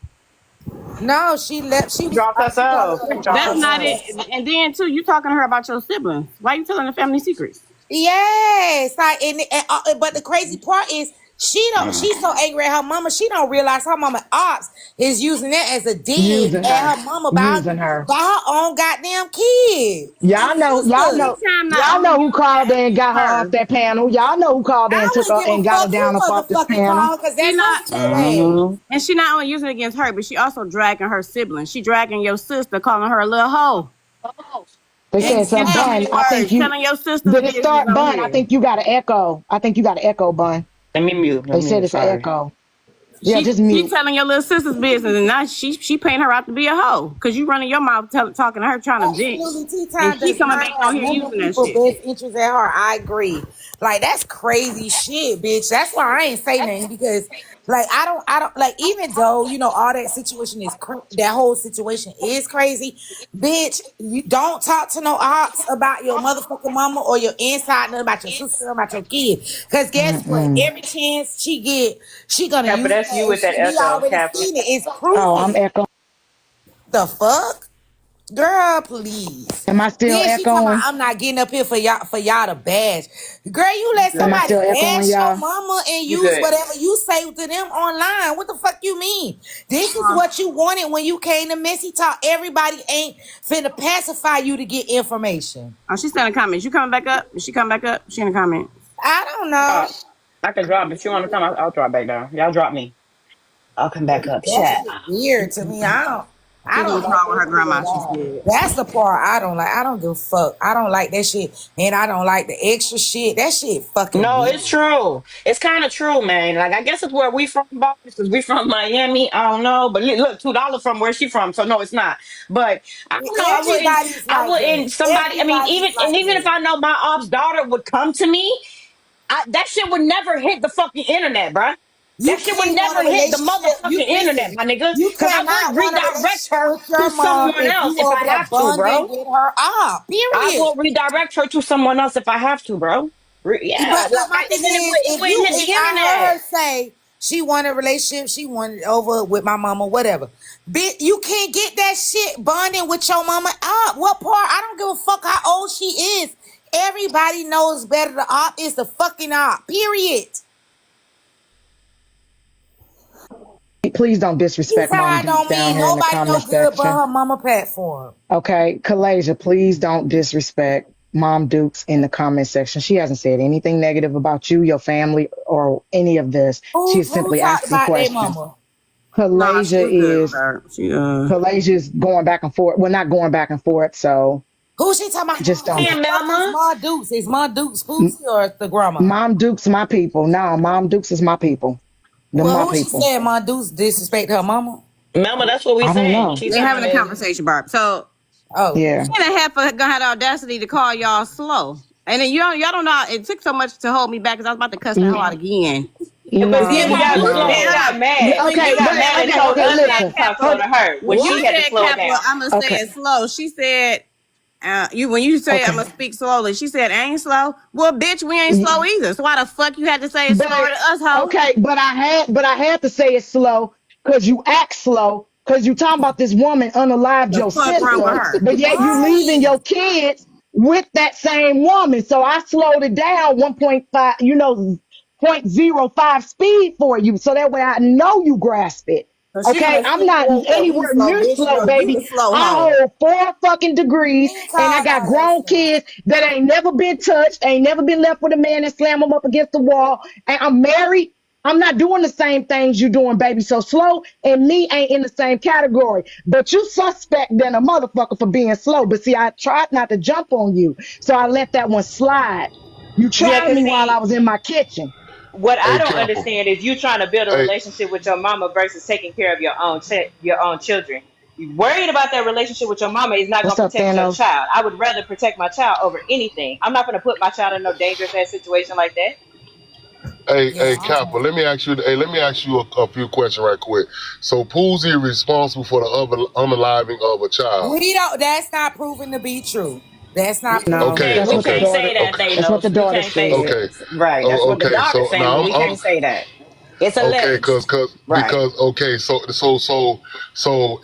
S5: No, she left. She was
S4: Dropped
S5: she told
S4: herself.
S5: her to drop
S4: That's not
S5: herself.
S4: it. And then too, you talking to her about your siblings. Why you telling the family secrets?
S5: Yes, like but the crazy part is she don't. She's so angry at her mama. She don't realize her mama ops is using that as a dig
S2: Using her.
S5: at her mama
S2: Using her.
S5: by her own goddamn kids and
S2: Y'all know, y'all
S5: sisters.
S2: know,
S4: T-Time not
S2: y'all
S4: only
S2: know who
S4: using
S2: called
S4: that
S2: in and got her off
S4: her.
S2: that panel. Y'all know who called in and
S5: I
S2: took
S5: wouldn't
S2: her
S5: give a
S2: and got her
S5: fuck who
S2: down up off this
S5: motherfucking
S2: panel.
S5: call because
S4: She
S5: that's her
S4: not
S5: story.
S1: Mm-hmm.
S4: and she not only using it against her, but she also dragging her siblings. She dragging your sister, calling her a little hoe.
S2: They said
S4: In
S2: something,
S4: so
S5: Exactly.
S2: Bun.
S4: many
S2: I think
S4: words,
S2: you
S4: telling your sister's
S2: did it
S4: business
S2: start,
S4: on
S2: Bun. I
S4: here.
S2: think you got an echo. I think you got an echo, Bun.
S1: Let me mute. Let
S2: They
S1: me
S2: said
S1: mute.
S2: it's an
S1: Sorry.
S2: echo. Yeah,
S4: She
S2: just
S4: she
S2: mute.
S4: telling your little sister's business, and now she paying her out to be a hoe because you running your mouth talking to her trying to vent,
S5: Absolutely, Tea
S4: and
S5: Time
S4: she
S5: does
S4: coming
S5: not
S4: back on
S5: have
S4: here
S5: none of
S4: using that
S5: people
S4: shit.
S5: best interests at heart. I agree. Like that's crazy shit, bitch. That's why I ain't say nothing because, like, I don't like. Even though all that situation is that whole situation is crazy, bitch. You don't talk to no ops about your motherfucking mama or your inside, nothing about your sister, about your kid. Cause guess what?
S2: Mm-mm.
S5: Every chance she get, she gonna
S8: Kappa,
S5: use
S8: that's
S5: that,
S8: you
S5: and
S8: with that
S5: we
S8: echo,
S5: already
S8: Kappa.
S5: seen it. It's
S2: Oh, I'm
S5: proven.
S2: echoing.
S5: The fuck? Girl, please.
S2: Am I still
S5: Then she talking about
S2: echoing?
S5: I'm not getting up here for y'all to bash. Girl, you
S8: You
S5: let
S2: Am I
S8: good?
S5: somebody
S2: still echoing,
S5: bash your
S2: y'all?
S5: mama and
S8: You
S5: use
S8: good?
S5: whatever you say to them online. What the fuck you mean? This is what you wanted when you came to Messy Talk. Everybody ain't finna pacify you to get information.
S4: Oh, she's in the comments. You coming back up? Did she come back up? She in the comments.
S5: I don't know.
S4: I can drop if you want to come. I'll drop back down. Y'all drop me. I'll come back up.
S5: That
S4: Chat.
S5: shit weird to me. I
S4: She's on
S5: don't
S4: the
S5: like
S4: call with
S5: that
S4: her
S5: shit
S4: grandma.
S5: at
S4: She's
S5: all.
S4: good.
S5: That's the part I don't like. I don't give a fuck. I don't like that shit. And I don't like the extra shit. That shit fucking
S10: No,
S5: weird.
S10: it's true. It's kind of true, man. Like I guess it's where we from, boss, because we from Miami. I don't know, but look, $2 from where she from, so no, it's not. But I don't know. I wouldn't.
S5: Everybody's
S10: I
S5: like that.
S10: wouldn't. Somebody. I mean,
S5: Everybody's like
S10: even if
S5: that.
S10: I know my ops daughter would come to me, that shit would never hit the fucking internet, bruh.
S5: You
S10: That shit would
S5: can't want
S10: never
S5: a
S10: hit the
S5: relationship.
S10: motherfucking internet, my nigga.
S5: You
S10: Because I
S5: cannot
S10: would
S5: want a
S10: redirect
S5: relationship
S10: her
S5: with
S10: to
S5: your mom
S10: someone
S5: if
S10: else
S5: you
S10: if I
S5: over there
S10: have to,
S5: bonding
S10: bro.
S5: with her up.
S10: I
S5: Period.
S10: will redirect her to someone else if I have to, bro. Yeah,
S5: But my thing
S10: and then
S5: is,
S10: it wouldn't hit
S5: if
S10: the
S5: I heard
S10: internet.
S5: her say she wanted a relationship, she wanted it over with my mama, whatever. Bitch, you can't get that shit bonding with your mama up. What part? I don't give a fuck how old she is. Everybody knows better. The op is the fucking op. Period.
S2: Please don't
S5: This
S2: disrespect Mom
S5: how I
S2: Dukes
S5: don't
S2: down
S5: mean
S2: here in the
S5: nobody
S2: comment
S5: no good but
S2: section.
S5: her mama platform.
S2: Okay, Kalasia, please don't disrespect Mom Dukes in the comment section. She hasn't said anything negative about you, your family, or any of this. She is
S5: Who
S2: simply
S5: talked
S2: asking
S5: about their
S2: questions.
S5: mama?
S4: Nah, she
S2: Kalasia
S4: was good with
S2: is
S4: her.
S2: Kalasia is going back and forth. Well, not going back and forth. So
S5: Who she talking about?
S2: just
S5: Who
S2: don't.
S10: Hey,
S5: the fuck is
S10: Mama.
S5: Ma Dukes? Is Ma Dukes Boosie or the grandma?
S2: Mom Dukes, my people. No, Mom Dukes is my people. Them
S5: Well,
S2: my
S5: who she
S2: people.
S5: said Ma Dukes disrespect her mama?
S10: Mama, that's what we
S2: I don't
S10: know.
S2: know.
S10: She
S4: They're
S10: talking
S4: having
S10: about
S4: a
S10: it.
S4: conversation, Barb. So
S5: Oh,
S2: Yeah.
S4: And a heifer gonna have the audacity to call y'all slow. And then y'all don't know. It took so much to hold me back because I was about to cuss the hell out again.
S8: But
S2: No,
S8: then we got
S2: no.
S8: men got mad.
S4: When
S2: Okay,
S8: We
S4: you
S8: got
S2: but
S8: mad and
S4: said,
S8: told us not to
S2: listen.
S8: talk slow to her when
S4: when
S8: she
S4: you
S8: had to
S4: said
S8: slow it
S4: Kappa,
S8: down.
S4: I'm gonna say
S2: Okay.
S4: it slow. She said, when you said I'm gonna speak slowly, she said, I ain't slow. Well, bitch, we ain't slow either. So why the fuck you had to say it
S2: But
S4: slower to us, hoe?
S2: okay, but I had to say it slow because you act slow because you talking about this woman unalived
S4: The
S2: your
S4: fuck wrong with
S2: sister,
S4: her?
S2: but yet you leaving
S5: right.
S2: your kids with that same woman. So I slowed it down 1.5, 0.05 speed for you, so that way I know you grasp it.
S4: So she
S2: Okay,
S4: gonna
S2: I'm
S4: see
S2: not
S4: you so we
S2: anywhere
S4: slow,
S2: near
S4: bitch.
S2: slow,
S4: No, you
S2: baby.
S4: the slow
S2: I
S4: hoe.
S2: hold 4 fucking degrees,
S5: He
S2: and I
S5: called
S2: got
S5: out her
S2: grown
S5: slow.
S2: kids that ain't never been touched, ain't never been left with a man and slam them up against the wall. And I'm married. I'm not doing the same things you doing, baby. So slow and me ain't in the same category. But you suspect than a motherfucker for being slow. But see, I tried not to jump on you, so I let that one slide. You
S8: Yeah,
S2: tried
S8: cause
S2: me while I
S8: see,
S2: was in my kitchen.
S8: what I
S7: Hey,
S8: don't
S7: Capo.
S8: understand is you trying to build a
S7: Hey,
S8: relationship with your mama versus taking care of your own children. You worried about that relationship with your mama is not
S2: What's
S8: gonna
S2: up,
S8: protect your
S2: Thanos?
S8: child. I would rather protect my child over anything. I'm not gonna put my child in no dangerous ass situation like that.
S7: hey,
S5: Yeah,
S7: Capo.
S5: okay.
S7: Let me ask you a few questions right quick. So, Poozie responsible for the unaliving of a child.
S5: We don't. That's not proven to be true. That's not
S8: We
S5: proven
S2: No,
S5: to
S7: Okay,
S5: be
S2: that's
S8: we
S2: what the
S7: okay,
S8: can't
S2: daughter.
S8: say that
S7: okay,
S8: they
S2: That's what
S8: know.
S2: the
S8: We
S2: daughter
S8: can't say
S2: said.
S7: okay,
S8: that. Right. That's what the
S7: okay.
S8: daughter
S7: So
S8: saying, but
S7: now
S8: we can't say that. It's
S7: okay,
S8: alleged. Right.
S7: because okay, so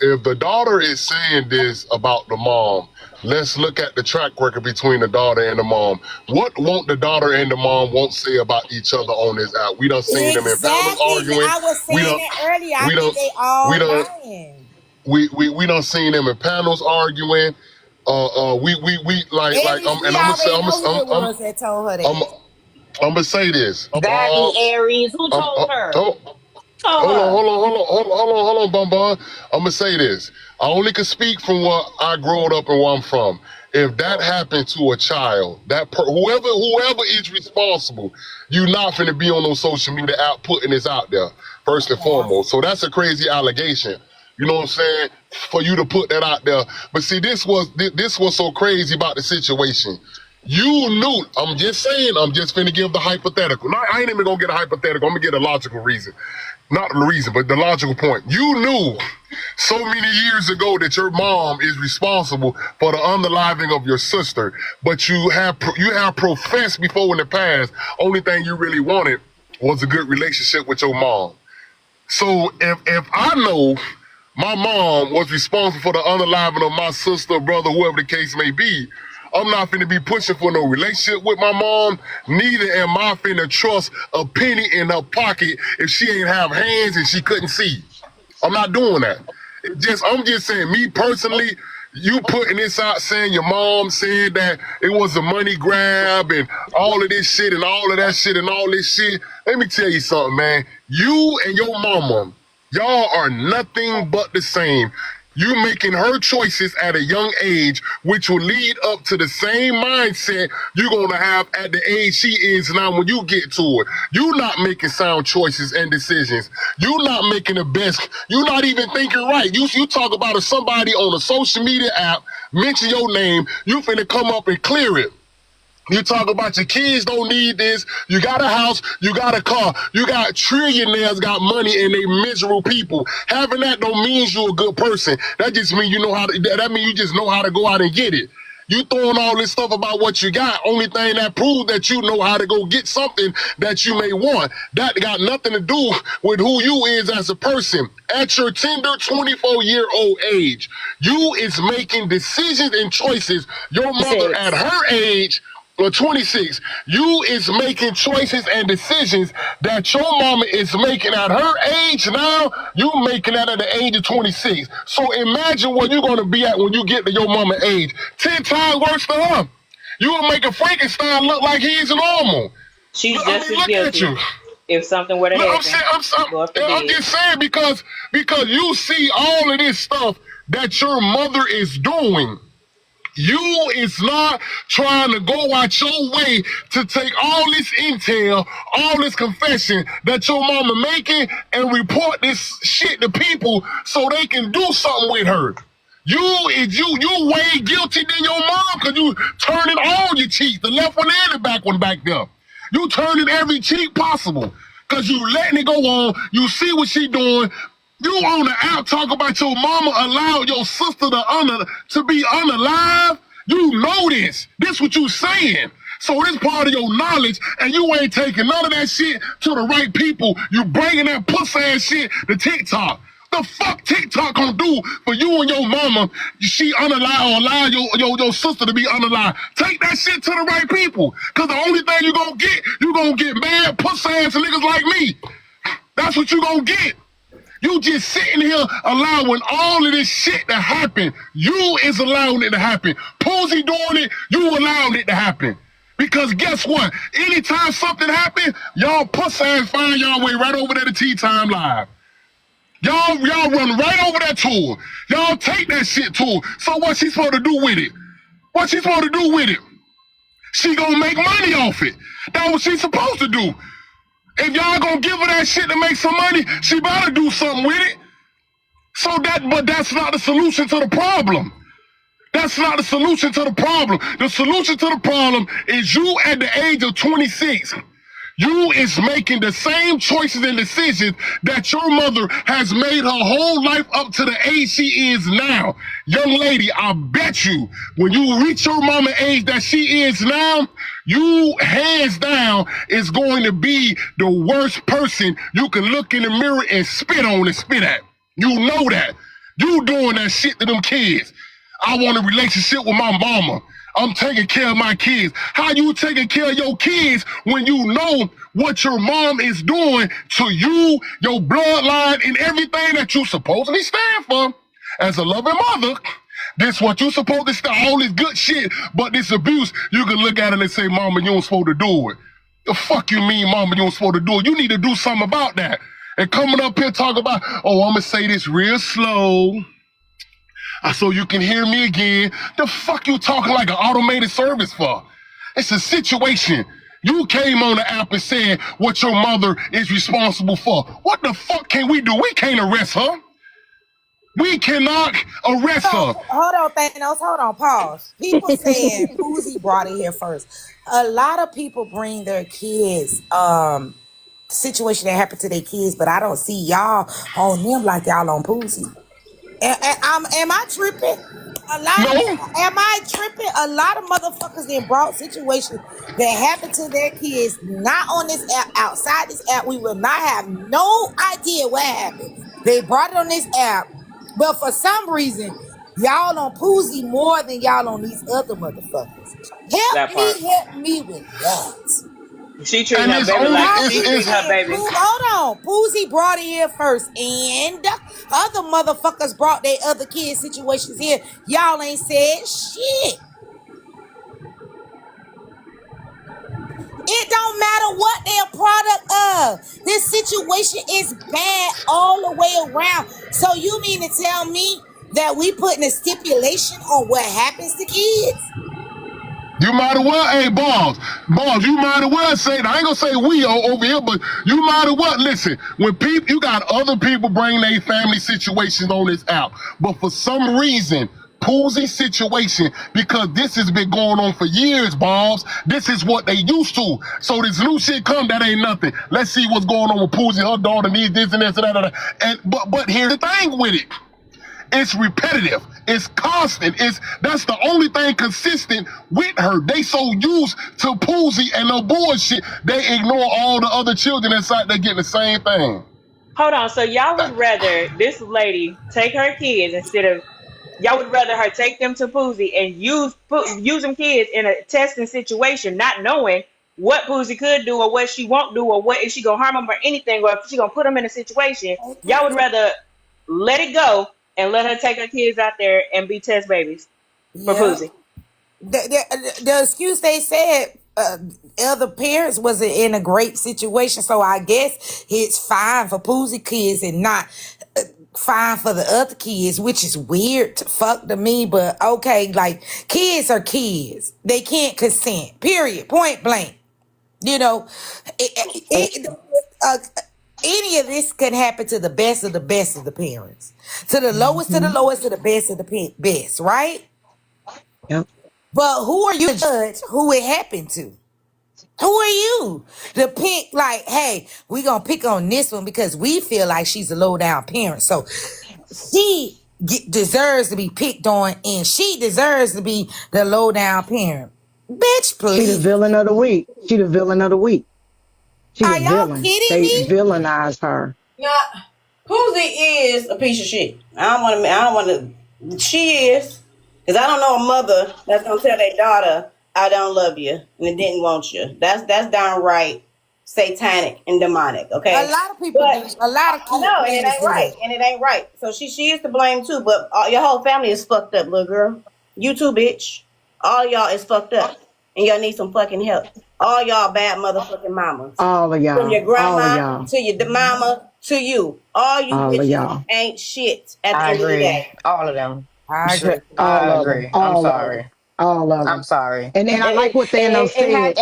S7: if the daughter is saying this about the mom, let's look at the track record between the daughter and the mom. What won't the daughter and the mom won't say about each other on this app? We done seen them in panels
S5: exactly.
S7: arguing.
S5: I was
S7: We
S5: saying
S7: don't,
S5: that earlier. I
S7: we
S5: think
S7: don't,
S5: they
S7: we
S5: all
S7: don't,
S5: lying.
S7: we done seen them in panels arguing. We
S5: Aries, we
S7: and I'm gonna say,
S5: already know who it was that told her
S7: I'm,
S5: that.
S7: I'm gonna say this.
S8: Exactly, Aries. Who told her?
S7: Oh,
S8: Told her.
S7: hold on, Bumba. I'm gonna say this. I only can speak from where I growed up and where I'm from. If that happened to a child, whoever is responsible, you not finna be on those social media app putting this out there first and foremost. So that's a crazy allegation. You know what I'm saying? For you to put that out there. But see, this was so crazy about the situation. You knew. I'm just saying. I'm just finna give the hypothetical. No, I ain't even gonna get a hypothetical. I'm gonna get a logical reason. Not the reason, but the logical point. You knew so many years ago that your mom is responsible for the unaliving of your sister, but you have professed before in the past. Only thing you really wanted was a good relationship with your mom. So if I know my mom was responsible for the unaliving of my sister, brother, whoever the case may be, I'm not finna be pushing for no relationship with my mom. Neither am I finna trust a penny in her pocket if she ain't have hands and she couldn't see. I'm not doing that. I'm just saying, me personally, you putting this out saying your mom said that it was a money grab and all of this shit and all of that shit and all this shit. Let me tell you something, man. You and your mama, y'all are nothing but the same. You making her choices at a young age, which will lead up to the same mindset you're gonna have at the age she is now when you get to it. You not making sound choices and decisions. You not making the best. You not even thinking right. You talk about somebody on a social media app, mention your name, you finna come up and clear it. You talk about your kids don't need this. You got a house, you got a car, you got trillionaires got money and they miserable people. Having that don't mean you're a good person. That just means you know how to. That means you just know how to go out and get it. You throwing all this stuff about what you got. Only thing that proves that you know how to go get something that you may want. That got nothing to do with who you is as a person. At your tender 24-year-old age, you is making decisions and choices. Your mother at
S8: 6.
S7: her age or 26, you is making choices and decisions that your mama is making at her age now, you making that at the age of 26. So imagine where you're going to be at when you get to your mama age. 10 times worse than her. You will make a Frankenstein look like he's normal.
S8: She's
S7: I
S8: just
S7: mean,
S8: as
S7: look at you.
S8: guilty if something were to
S7: Look,
S8: happen. Lord
S7: I'm
S8: forbid.
S7: just saying because you see all of this stuff that your mother is doing. You is not trying to go out your way to take all this intel, all this confession that your mama making and report this shit to people so they can do something with her. You way guilty than your mom because you turning all your cheeks, the left one and the back one back there. You turning every cheek possible because you letting it go on. You see what she doing. You on the app talk about your mama allowed your sister to be unalive. You know this. This what you saying. So this part of your knowledge, and you ain't taking none of that shit to the right people. You bringing that pussy ass shit to TikTok. The fuck TikTok gonna do for you and your mama? She unalive or allow your sister to be unalive. Take that shit to the right people. Cause the only thing you gonna get mad pussy ass niggas like me. That's what you gonna get. You just sitting here allowing all of this shit to happen. You is allowing it to happen. Posey doing it, you allowing it to happen. Because guess what? Anytime something happen, y'all pussy ass find y'all way right over there to Tea Time Live. Y'all run right over that tour. Y'all take that shit to her. So what she supposed to do with it? What she supposed to do with it? She gonna make money off it. That's what she supposed to do. If y'all gonna give her that shit to make some money, she better do something with it. But that's not the solution to the problem. That's not the solution to the problem. The solution to the problem is you at the age of 26. You is making the same choices and decisions that your mother has made her whole life up to the age she is now. Young lady, I bet you, when you reach your mama age that she is now, you hands down is going to be the worst person you can look in the mirror and spit on and spit at. You know that. You doing that shit to them kids. I want a relationship with my mama. I'm taking care of my kids. How you taking care of your kids when you know what your mom is doing to you, your bloodline, and everything that you supposedly stand for as a loving mother? This what you supposed to stand, all this good shit, but this abuse, you can look at it and say, mama, you ain't supposed to do it. The fuck you mean, mama, you ain't supposed to do it? You need to do something about that. And coming up here talking about, oh, I'm gonna say this real slow, so you can hear me again. The fuck you talking like an automated service for? It's a situation. You came on the app and said what your mother is responsible for. What the fuck can we do? We can't arrest her. We cannot arrest her.
S5: Hold on, Thanos. Hold on, pause. People saying Poozy brought it here first. A lot of people bring their kids, situation that happened to their kids, but I don't see y'all on them like y'all on Poozy. Am I tripping? Am I tripping? A lot of motherfuckers that brought situations that happened to their kids, not on this app, outside this app. We will not have no idea what happened. They brought it on this app, but for some reason, y'all on Poozy more than y'all on these other motherfuckers. Help me with that.
S8: She treating her baby like she treating her baby.
S5: Hold on. Poozy brought it here first, and other motherfuckers brought their other kids' situations here. Y'all ain't said shit. It don't matter what they're a product of. This situation is bad all the way around. So you mean to tell me that we putting a stipulation on what happens to kids?
S7: You might as well, hey, Balls, you might as well say, I ain't gonna say we over here, but you might as well, listen, when you got other people bring their family situations on this app, but for some reason, Poozy's situation, because this has been going on for years, Balls, this is what they used to. So this new shit come, that ain't nothing. Let's see what's going on with Poozy, her daughter needs this and this and that. But here's the thing with it. It's repetitive. It's constant. That's the only thing consistent with her. They so used to Poozy and no bullshit, they ignore all the other children inside. They getting the same thing.
S8: Hold on. So y'all would rather this lady take her kids instead of y'all would rather her take them to Poozy and use them kids in a testing situation, not knowing what Poozy could do or what she won't do or what if she gonna harm them or anything or if she gonna put them in a situation. Y'all would rather let it go and let her take her kids out there and be test babies for Poozy.
S5: The excuse they said, other parents wasn't in a great situation, so I guess it's fine for Poozy kids and not fine for the other kids, which is weird to fuck to me, but okay, like, kids are kids. They can't consent, period, point blank. You know, any of this can happen to the best of the best of the parents, to the lowest, to the lowest, to the best of the best, right?
S2: Yep.
S5: But who are you to judge who it happened to? Who are you to pick? Like, hey, we gonna pick on this one because we feel like she's a low down parent, so she deserves to be picked on, and she deserves to be the low down parent. Bitch,
S2: She the
S5: please.
S2: villain of the week. She the villain of the week. She
S5: Are
S2: the
S5: y'all
S2: villain.
S5: kidding
S2: They
S5: me?
S2: villainize her.
S4: Nah, Poozie is a piece of shit. I don't want to. She is, because I don't know a mother that's gonna tell their daughter, "I don't love you," and it didn't want you. That's downright satanic and demonic. Okay,
S5: A lot of people
S4: but
S5: do. A lot of
S4: I know, and it
S5: kids
S4: ain't
S5: do
S4: right,
S5: that.
S4: and it ain't right. So she is to blame too. But your whole family is fucked up, little girl. You too, bitch. All y'all is fucked up, and y'all need some fucking help. All y'all bad motherfucking mamas.
S2: All of
S4: From
S2: y'all.
S4: your
S2: All of
S4: grandma
S2: y'all.
S4: to your mama to you. All you
S2: All of
S4: bitches
S2: y'all.
S4: ain't shit at the
S10: I
S4: end of the
S10: agree.
S4: day.
S10: All of them.
S5: I agree.
S2: All
S10: I
S2: of them.
S10: agree. I'm
S2: All of them.
S10: sorry.
S2: All of
S10: I'm
S2: them.
S10: sorry.
S2: And I like
S10: It
S2: what Thanos said.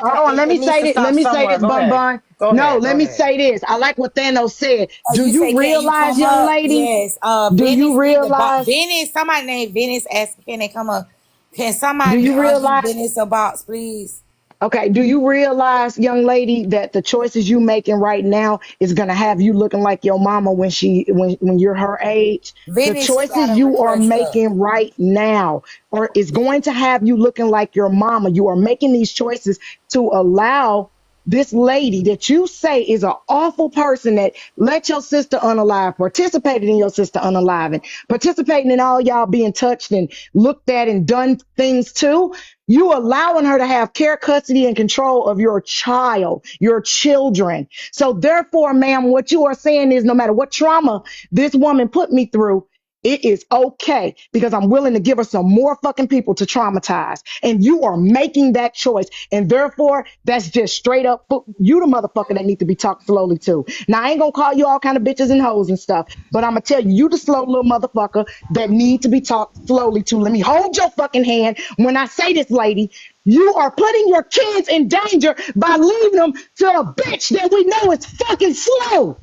S2: Hold on, let
S10: it
S2: me
S10: needs
S2: say
S10: to
S2: this. Let
S10: stop
S2: me say
S10: somewhere.
S2: this,
S10: Go
S2: Bun
S10: ahead.
S2: Bun.
S10: Go
S2: No,
S10: ahead. Go
S2: let me
S10: ahead.
S2: say this. I like what Thanos said.
S5: Oh,
S2: Do
S5: you
S2: you
S5: say, can you
S2: realize,
S5: come
S2: young
S5: up?
S2: lady?
S5: Yes.
S2: Do you
S5: Venice need to
S2: realize?
S5: Venice, somebody named Venice asked, can they come up? Can
S2: Do
S5: somebody
S2: you
S5: give
S2: realize?
S5: Venice a box, please?
S2: Okay, do you realize, young lady, that the choices you making right now is gonna have you looking like your mama when you're her age? The
S5: Venice, you
S2: choices
S5: gotta
S2: you are
S5: refresh up.
S2: making right now or is going to have you looking like your mama. You are making these choices to allow this lady that you say is an awful person that let your sister unalive, participated in your sister unaliving, participating in all y'all being touched and looked at and done things too. You allowing her to have care, custody, and control of your child, your children. So therefore, ma'am, what you are saying is no matter what trauma this woman put me through, it is okay because I'm willing to give her some more fucking people to traumatize. And you are making that choice. And therefore, that's just straight up, you the motherfucker that need to be talked slowly to. Now, I ain't gonna call you all kind of bitches and hoes and stuff, but I'm gonna tell you, you the slow little motherfucker that need to be talked slowly to. Let me hold your fucking hand when I say this, lady. You are putting your kids in danger by leaving them to a bitch that we know is fucking slow.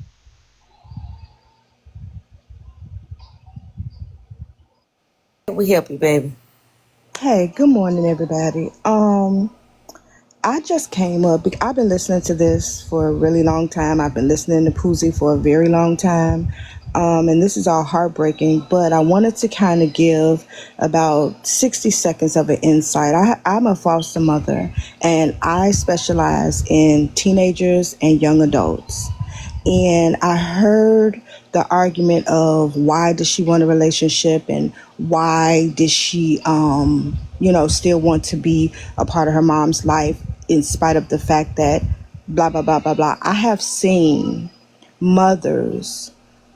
S5: We help you, baby.
S11: Hey, good morning, everybody. I just came up. I've been listening to this for a really long time. I've been listening to Poozie for a very long time. And this is all heartbreaking, but I wanted to kind of give about 60 seconds of an insight. I'm a foster mother, and I specialize in teenagers and young adults. And I heard the argument of why does she want a relationship and why did she, still want to be a part of her mom's life in spite of the fact that blah, blah, blah, blah, blah. I have seen mothers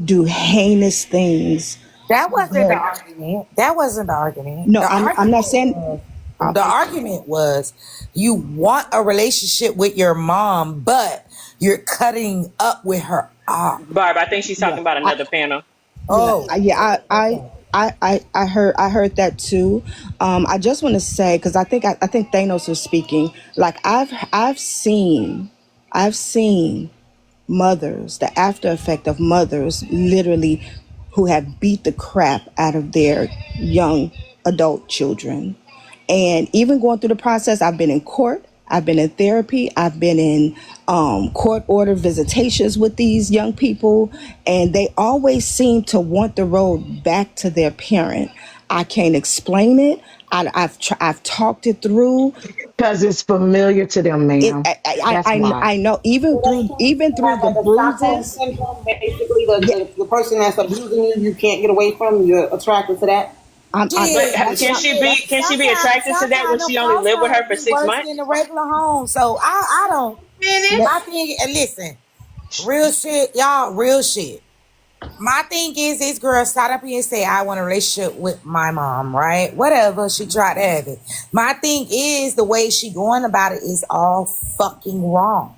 S11: do heinous things.
S5: That wasn't the
S11: Where,
S5: argument. That wasn't the argument.
S11: no, I'm not saying.
S5: The argument was you want a relationship with your mom, but you're cutting up with her off.
S8: Barb, I think she's
S11: Yeah,
S8: talking about another panel.
S5: Oh,
S11: yeah, I heard that too. I just want to say because I think Thanos was speaking. Like I've seen mothers, the after effect of mothers, literally who have beat the crap out of their young adult children. And even going through the process, I've been in court, I've been in therapy, I've been in court order visitations with these young people, and they always seem to want the road back to their parent. I can't explain it. I've talked it through.
S2: Because it's familiar to them,
S11: It
S2: ma'am. That's why.
S11: I know even through
S4: Have
S11: the
S4: like a Stockholm
S11: bruises.
S4: syndrome, basically
S11: Yeah,
S4: the person that's abusing you, you can't get away from, you're attracted to that.
S8: But
S5: yeah.
S11: that's
S8: can
S11: not
S8: she be
S11: that's
S8: attracted to that when
S5: Sometimes the
S8: she only lived with
S5: foster
S8: her
S5: home
S8: for
S5: be
S8: six
S5: worse
S8: months?
S5: than the regular home. So I don't.
S11: that,
S5: My thing, and listen, real shit, y'all, real shit. My thing is, this girl sat up here and said, I want a relationship with my mom, right? Whatever, she tried to have it. My thing is, the way she going about it is all fucking wrong.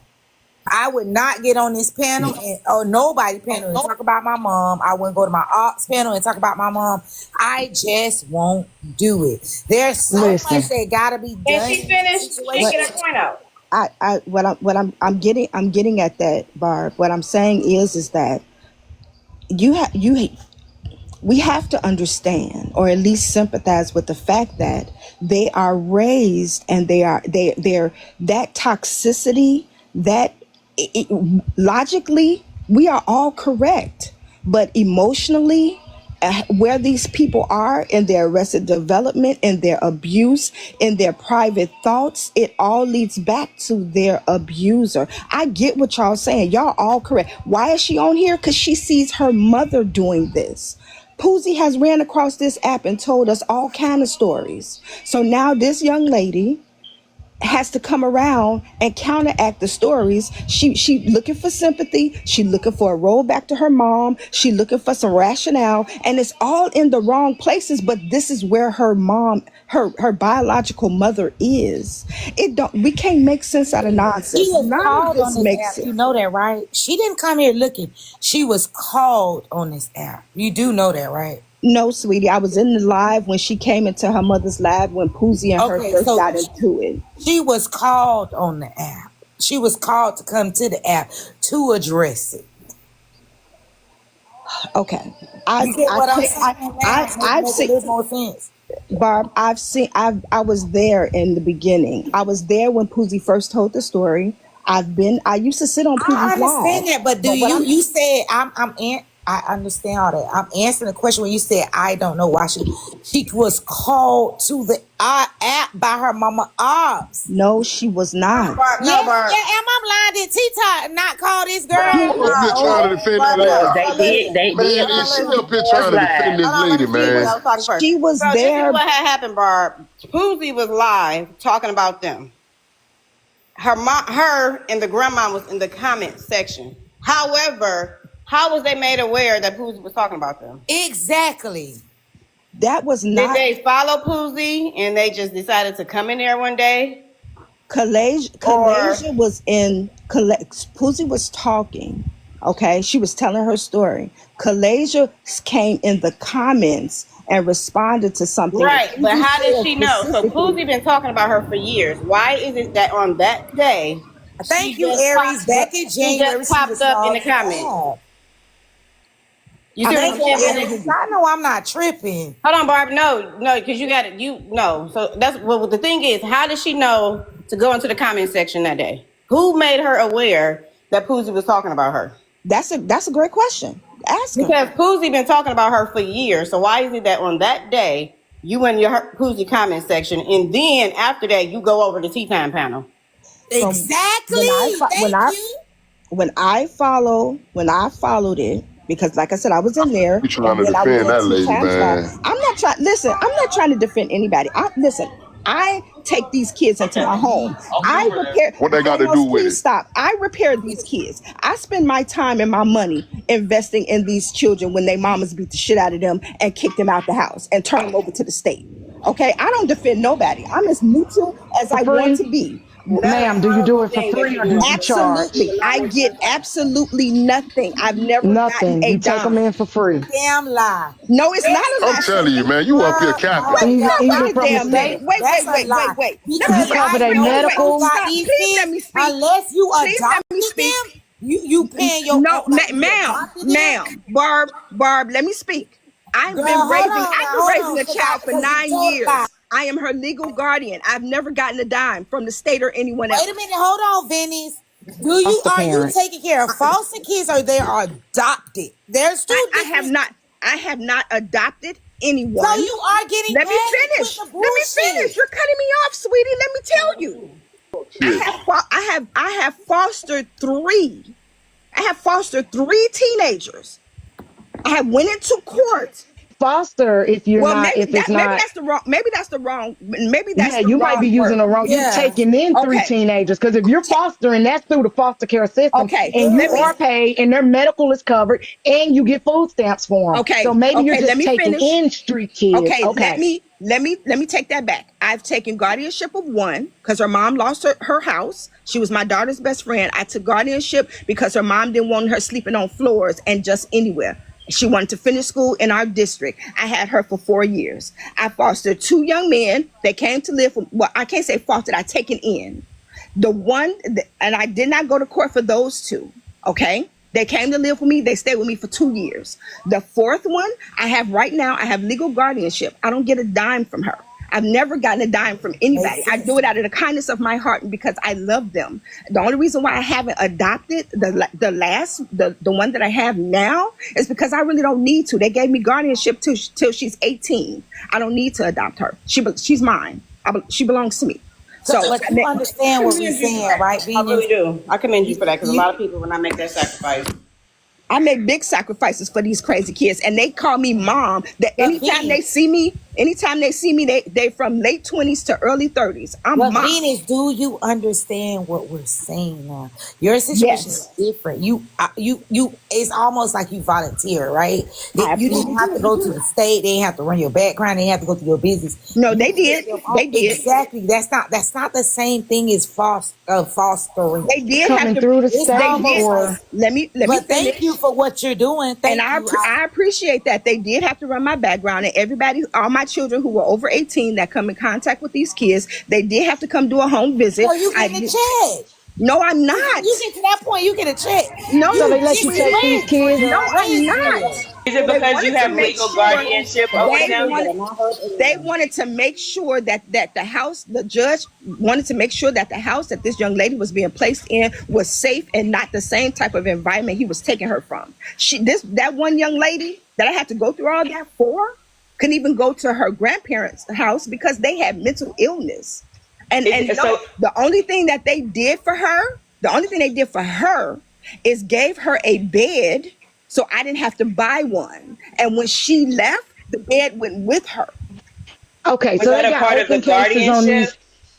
S5: I would not get on this panel or nobody panel and talk about my mom. I wouldn't go to my ops panel and talk about my mom. I just won't do it. There's so much
S2: Listen,
S5: that gotta be
S4: And
S5: done
S4: she
S5: in this
S4: finished, she didn't
S11: but
S4: get
S5: situation.
S4: her point out.
S11: I'm getting at that, Barb. What I'm saying is that you we have to understand or at least sympathize with the fact that they are raised and they're that toxicity that logically we are all correct, but emotionally where these people are in their arrested development, in their abuse, in their private thoughts, it all leads back to their abuser. I get what y'all saying. Y'all all correct. Why is she on here? Because she sees her mother doing this. Poozie has ran across this app and told us all kind of stories. So now this young lady has to come around and counteract the stories. She looking for sympathy. She looking for a rollback to her mom. She looking for some rationale, and it's all in the wrong places. But this is where her mom, her biological mother is. We can't make sense out of
S5: She
S11: nonsense.
S5: was
S11: None of
S5: called on
S11: this
S5: this
S11: makes
S5: app.
S11: sense.
S5: You know that, right? She didn't come here looking. She was called on this app. You do know that, right?
S11: No, sweetie, I was in the live when she came into her mother's live when Poozie and her
S5: Okay,
S11: first
S5: so
S11: got into it.
S5: she was called on the app. She was called to come to the app to address it.
S11: Okay,
S5: You get what I'm saying now?
S11: I've
S5: Make a
S11: seen.
S5: little more sense.
S11: Barb, I was there in the beginning. I was there when Poozie first told the story. I used to sit on
S5: I
S11: Poozie's live.
S5: understand that, but do
S11: But what
S5: you said I understand all that. I'm answering the question when you said I don't know why she was called to the app by her mama Ops.
S11: No, she was not.
S4: Barb,
S5: Yeah,
S4: no, Barb.
S5: am I lying? Did T-Top not call this girl?
S7: You up here trying to defend that
S1: No,
S7: lady.
S1: they did
S7: Man,
S1: on
S7: she
S1: the
S7: up here
S1: Force
S7: trying to defend
S1: Live.
S7: this
S4: Hold on, let
S7: lady,
S4: me see who
S7: man.
S4: else talking first.
S11: She was
S4: So this
S11: there.
S4: is what had happened, Barb. Poozie was live talking about them. Her and the grandma was in the comment section. However, how was they made aware that Poozie was talking about them?
S5: Exactly.
S11: That was
S4: Did
S11: not.
S4: they follow Poozie and they just decided to come in there one day?
S11: Kalasia was in. Poozie was talking. Okay, she was telling her story. Kalasia came in the comments and responded to something.
S4: Right, but
S11: Poozie
S4: how did
S11: said
S4: she know? So
S11: specifically-
S4: Poozie been talking about her for years. Why is it that on that day
S5: Thank you, Aries. Back in
S4: she
S5: January,
S4: just
S5: she
S4: popped
S5: was
S4: up in the
S5: called to the
S4: comments?
S5: app.
S4: You see what I'm
S5: Thank you,
S4: saying?
S5: Aries. I know I'm not tripping.
S4: Hold on, Barb. No, because you got it. So that's well. The thing is, how did she know to go into the comment section that day? Who made her aware that Poozie was talking about her?
S11: That's a great question. Ask her.
S4: Because Poozie been talking about her for years. So why is it that on that day you in your Poozie comment section, and then after that you go over to Tea Time panel?
S5: Exactly.
S11: When I followed it, because like I said, I was in there.
S7: You trying to
S11: and then I was
S7: defend
S11: in
S7: that
S11: Tea
S7: lady,
S11: Times
S7: man.
S11: Live. I'm not trying to defend anybody. I take these kids into my home. I repair.
S7: What they got to do
S11: Carlos,
S7: with
S11: please
S7: it?
S11: stop. I repair these kids. I spend my time and my money investing in these children when their mamas beat the shit out of them and kick them out the house and turn them over to the state. Okay, I don't defend nobody. I'm as neutral as I want to be.
S2: Ma'am, do you do it for free or do you charge?
S11: Absolutely. I get absolutely nothing. I've never gotten
S2: Nothing.
S11: a
S2: You take them
S11: dime.
S2: in for free.
S5: Damn lie.
S11: No, it's not a lie.
S7: I'm telling you, man, you up here capping.
S2: Even from the
S11: Damn
S2: state.
S11: minute. Wait.
S5: That's a lie.
S11: Let
S2: You cover their
S5: know
S2: medical.
S5: who got
S11: Stop.
S5: these
S11: Please let
S5: kids,
S11: me speak.
S5: unless you
S11: Please let
S5: adopted
S11: me speak.
S5: them, you paying your
S11: No,
S5: like, you
S11: ma'am,
S5: adopted them?
S11: ma'am, Barb, let me speak. I've
S5: Girl,
S11: been
S5: hold
S11: raising
S5: on,
S11: a
S5: because
S11: child for
S5: you
S11: 9
S5: told
S11: years.
S5: lie.
S11: I am her legal guardian. I've never gotten a dime from the state or anyone else.
S5: Wait a minute, hold on, Venice. Are you
S2: parent.
S5: taking care of foster kids or they are adopted? There's two
S11: I
S5: different.
S11: have not adopted anyone.
S5: So you are getting
S11: Let me
S5: paid
S11: finish.
S5: with the
S11: Let me
S5: bullshit.
S11: finish. You're cutting me off, sweetie. Let me tell you. I have fostered three. I have fostered 3 teenagers. I have went into court.
S2: Foster if you're
S11: Well,
S2: not,
S11: maybe
S2: if it's not.
S11: maybe that's the wrong. Maybe that's
S2: Yeah,
S11: the
S2: you
S11: wrong
S2: might be using
S11: word.
S2: the wrong.
S5: Yeah.
S2: You're taking in 3
S11: Okay.
S2: teenagers because if you're fostering, that's through the foster care system,
S11: Okay,
S2: and you
S11: let me-
S2: are paid, and their medical is covered, and you get food stamps for them.
S11: Okay,
S2: so maybe you're
S11: okay,
S2: just
S11: let me
S2: taking
S11: finish.
S2: in street kids.
S11: Okay, let me take that back. I've taken guardianship of one because her mom lost her house. She was my daughter's best friend. I took guardianship because her mom didn't want her sleeping on floors and just anywhere. She wanted to finish school in our district. I had her for 4 years. I fostered 2 young men. They came to live. Well, I can't say fostered. I taken in. The one, and I did not go to court for those two. Okay. They came to live with me. They stayed with me for 2 years. The fourth one I have right now, I have legal guardianship. I don't get a dime from her. I've never gotten a dime from anybody. I do it out of the kindness of my heart and because I love them. The only reason why I haven't adopted the one that I have now is because I really don't need to. They gave me guardianship till she's 18. I don't need to adopt her. She's mine. She belongs to me. So
S5: But you understand what we're saying, right?
S4: I really do. I commend you for that because a lot of people when I make that sacrifice.
S11: I make big sacrifices for these crazy kids, and they call me mom. That anytime they see me, they from late 20s to early 30s. I'm
S5: But
S11: mom.
S5: Venus, do you understand what we're saying now? Your situation is different. You, it's almost like you volunteer, right? You didn't have to go to the state. They didn't have to run your background. They didn't have to go through your business.
S11: No, they did. They did.
S5: Exactly. That's not the same thing as fostering.
S11: They did
S2: Coming
S11: have to
S2: through the
S11: it's
S2: state
S11: almost-
S2: or-
S11: Let me
S5: But
S11: finish.
S5: thank you for what you're doing. Thank
S11: And
S5: you.
S11: I appreciate that. They did have to run my background, and everybody, all my children who were over 18 that come in contact with these kids, they did have to come do a home visit.
S5: So you get a check.
S11: No, I'm not.
S5: You get to that point, you get a check.
S11: No,
S2: So they let you take these kids?
S11: No, I'm not.
S8: Is it
S11: They
S8: because
S11: wanted
S8: you
S11: to
S8: have
S11: make
S8: legal
S11: sure-
S8: guardianship over
S11: They
S8: them?
S11: wanted to make sure that the judge wanted to make sure that the house that this young lady was being placed in was safe and not the same type of environment he was taking her from. That one young lady that I had to go through all that for couldn't even go to her grandparents' house because they had mental illness. And the only thing that they did for her, is gave her a bed so I didn't have to buy one. And when she left, the bed went with her.
S2: Okay,
S8: Was
S2: so
S8: that
S2: they
S8: a
S2: got
S8: part of the
S2: open cases on these.
S8: guardianship?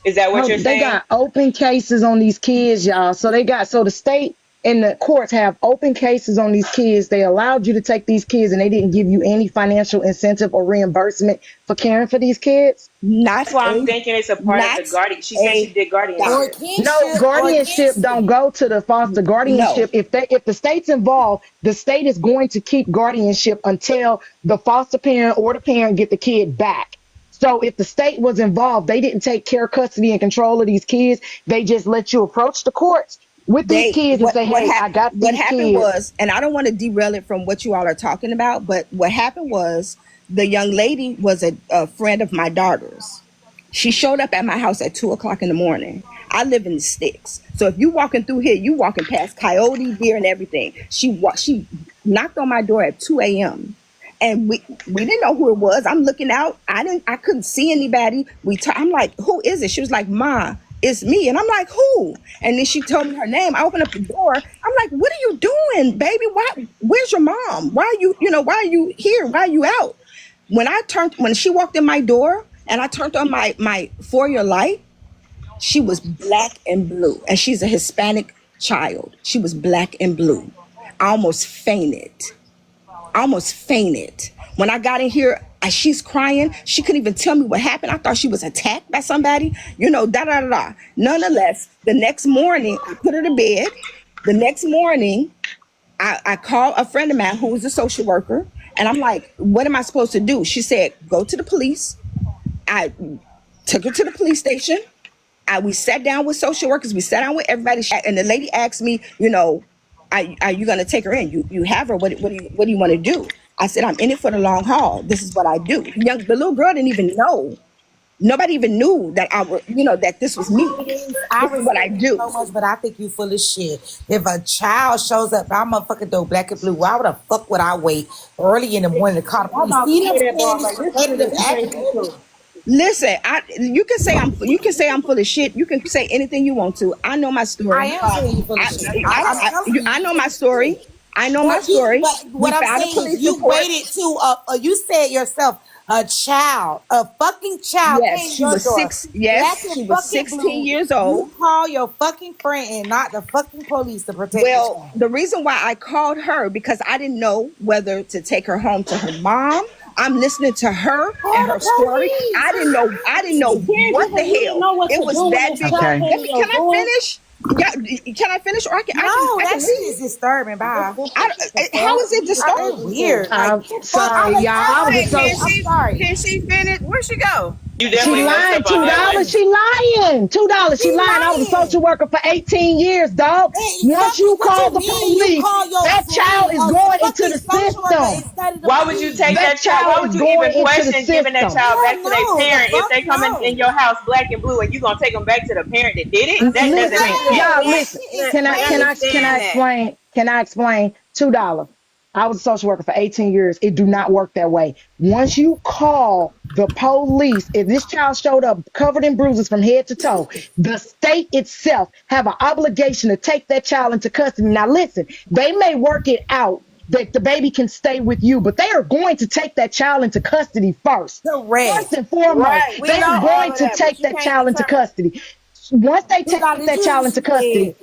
S8: Is that what you're
S2: They
S8: saying?
S2: got open cases on these kids, y'all. So the state and the courts have open cases on these kids. They allowed you to take these kids, and they didn't give you any financial incentive or reimbursement for caring for these kids.
S11: That's
S8: why I'm thinking it's a part of the guardian. She said she did guardianship.
S2: No, guardianship don't go to the foster guardianship. If the state's involved, the state is going to keep guardianship until the foster parent or the parent get the kid back. So if the state was involved, they didn't take care, custody, and control of these kids. They just let you approach the courts with these kids and say, "Hey, I got these
S11: What happened
S2: kids."
S11: was, and I don't want to derail it from what you all are talking about, but what happened was the young lady was a friend of my daughter's. She showed up at my house at 2:00 in the morning. I live in the sticks. So if you walking through here, you walking past coyote, deer, and everything. She knocked on my door at 2 a.m. And we didn't know who it was. I'm looking out. I couldn't see anybody. I'm like, who is it? She was like, "Ma, it's me." And I'm like, "Who?" And then she told me her name. I opened up the door. I'm like, "What are you doing, baby? Where's your mom? Why are you here? Why are you out?" When she walked in my door and I turned on my foyer light, she was black and blue. And she's a Hispanic child. She was black and blue. I almost fainted. When I got in here, she's crying. She couldn't even tell me what happened. I thought she was attacked by somebody, Nonetheless, the next morning, I put her to bed. The next morning, I called a friend of mine who was a social worker, and I'm like, "What am I supposed to do?" She said, "Go to the police." I took her to the police station. We sat down with social workers. We sat down with everybody, and the lady asked me, are you going to take her in? You have her. What do you want to do? I said, "I'm in it for the long haul. This is what I do." The little girl didn't even know. Nobody even knew that that this was me. This is what I do.
S5: So much, but I think you full of shit. If a child shows up, I'm motherfucking though black and blue. Why would the fuck would I wait early in the morning to call the police? See them repetitive actions.
S11: Listen, you can say I'm full of shit. You can say anything you want to. I know my story.
S5: I am saying you full of shit.
S11: I know my story. I know my story.
S5: But what I'm saying is, you waited to. You said yourself, a fucking child.
S11: Yes, she was 16 years old.
S5: You call your fucking friend and not the fucking police to protect.
S11: Well, the reason why I called her because I didn't know whether to take her home to her mom. I'm listening to her and her story. I didn't know what the hell. It was that big.
S2: Okay.
S11: Can I finish? Yeah, can I finish? Or I can.
S5: That shit is disturbing. Bye.
S11: How is it disturbing?
S5: Weird.
S2: I'm sorry, y'all. I'm sorry.
S4: Can she finish? Where'd she go?
S2: She lying. $2. She lying. lying. $2. She
S5: She
S2: lying. I was a
S5: lying.
S2: social worker for 18 years, dog.
S5: Hey,
S2: Once you
S5: what
S2: call
S5: you
S2: the
S5: mean? You
S2: police,
S5: call your
S2: that child
S5: friend
S2: is
S5: a
S2: going into
S5: fucking
S2: the
S5: social worker
S2: system.
S5: instead of the
S8: Why would you
S5: police?
S8: take
S2: That
S8: that child? Why
S2: child
S8: would
S2: is
S8: you even
S2: going into the
S8: question giving that
S2: system.
S8: child
S5: Hell
S8: back to their
S5: no. The
S8: parent if
S5: fuck
S8: they come in
S5: no.
S8: your house black and blue and you gonna take them back to the parent that did it? That doesn't
S2: Listen,
S8: make sense.
S2: y'all,
S5: That
S2: listen.
S5: shit is
S4: Look,
S2: Can I
S4: we
S2: can I
S5: crazy.
S2: can I
S4: understand that.
S2: explain? Can I explain? $2. I was a social worker for 18 years. It do not work that way. Once you call the police, if this child showed up covered in bruises from head to toe, the state itself have an obligation to take that child into custody. Now listen, they may work it out that the baby can stay with you, but they are going to take that child into custody first. First
S5: Correct.
S2: and foremost,
S4: Right. We
S2: they are
S4: know all
S2: going
S4: of
S2: to
S4: that, but
S2: take
S4: you
S2: that
S4: can't
S2: child into
S4: determine.
S2: custody. Once they
S5: You
S2: take
S5: got did
S2: that
S5: you hear
S2: child
S5: what
S2: into
S5: she
S2: custody,
S5: said?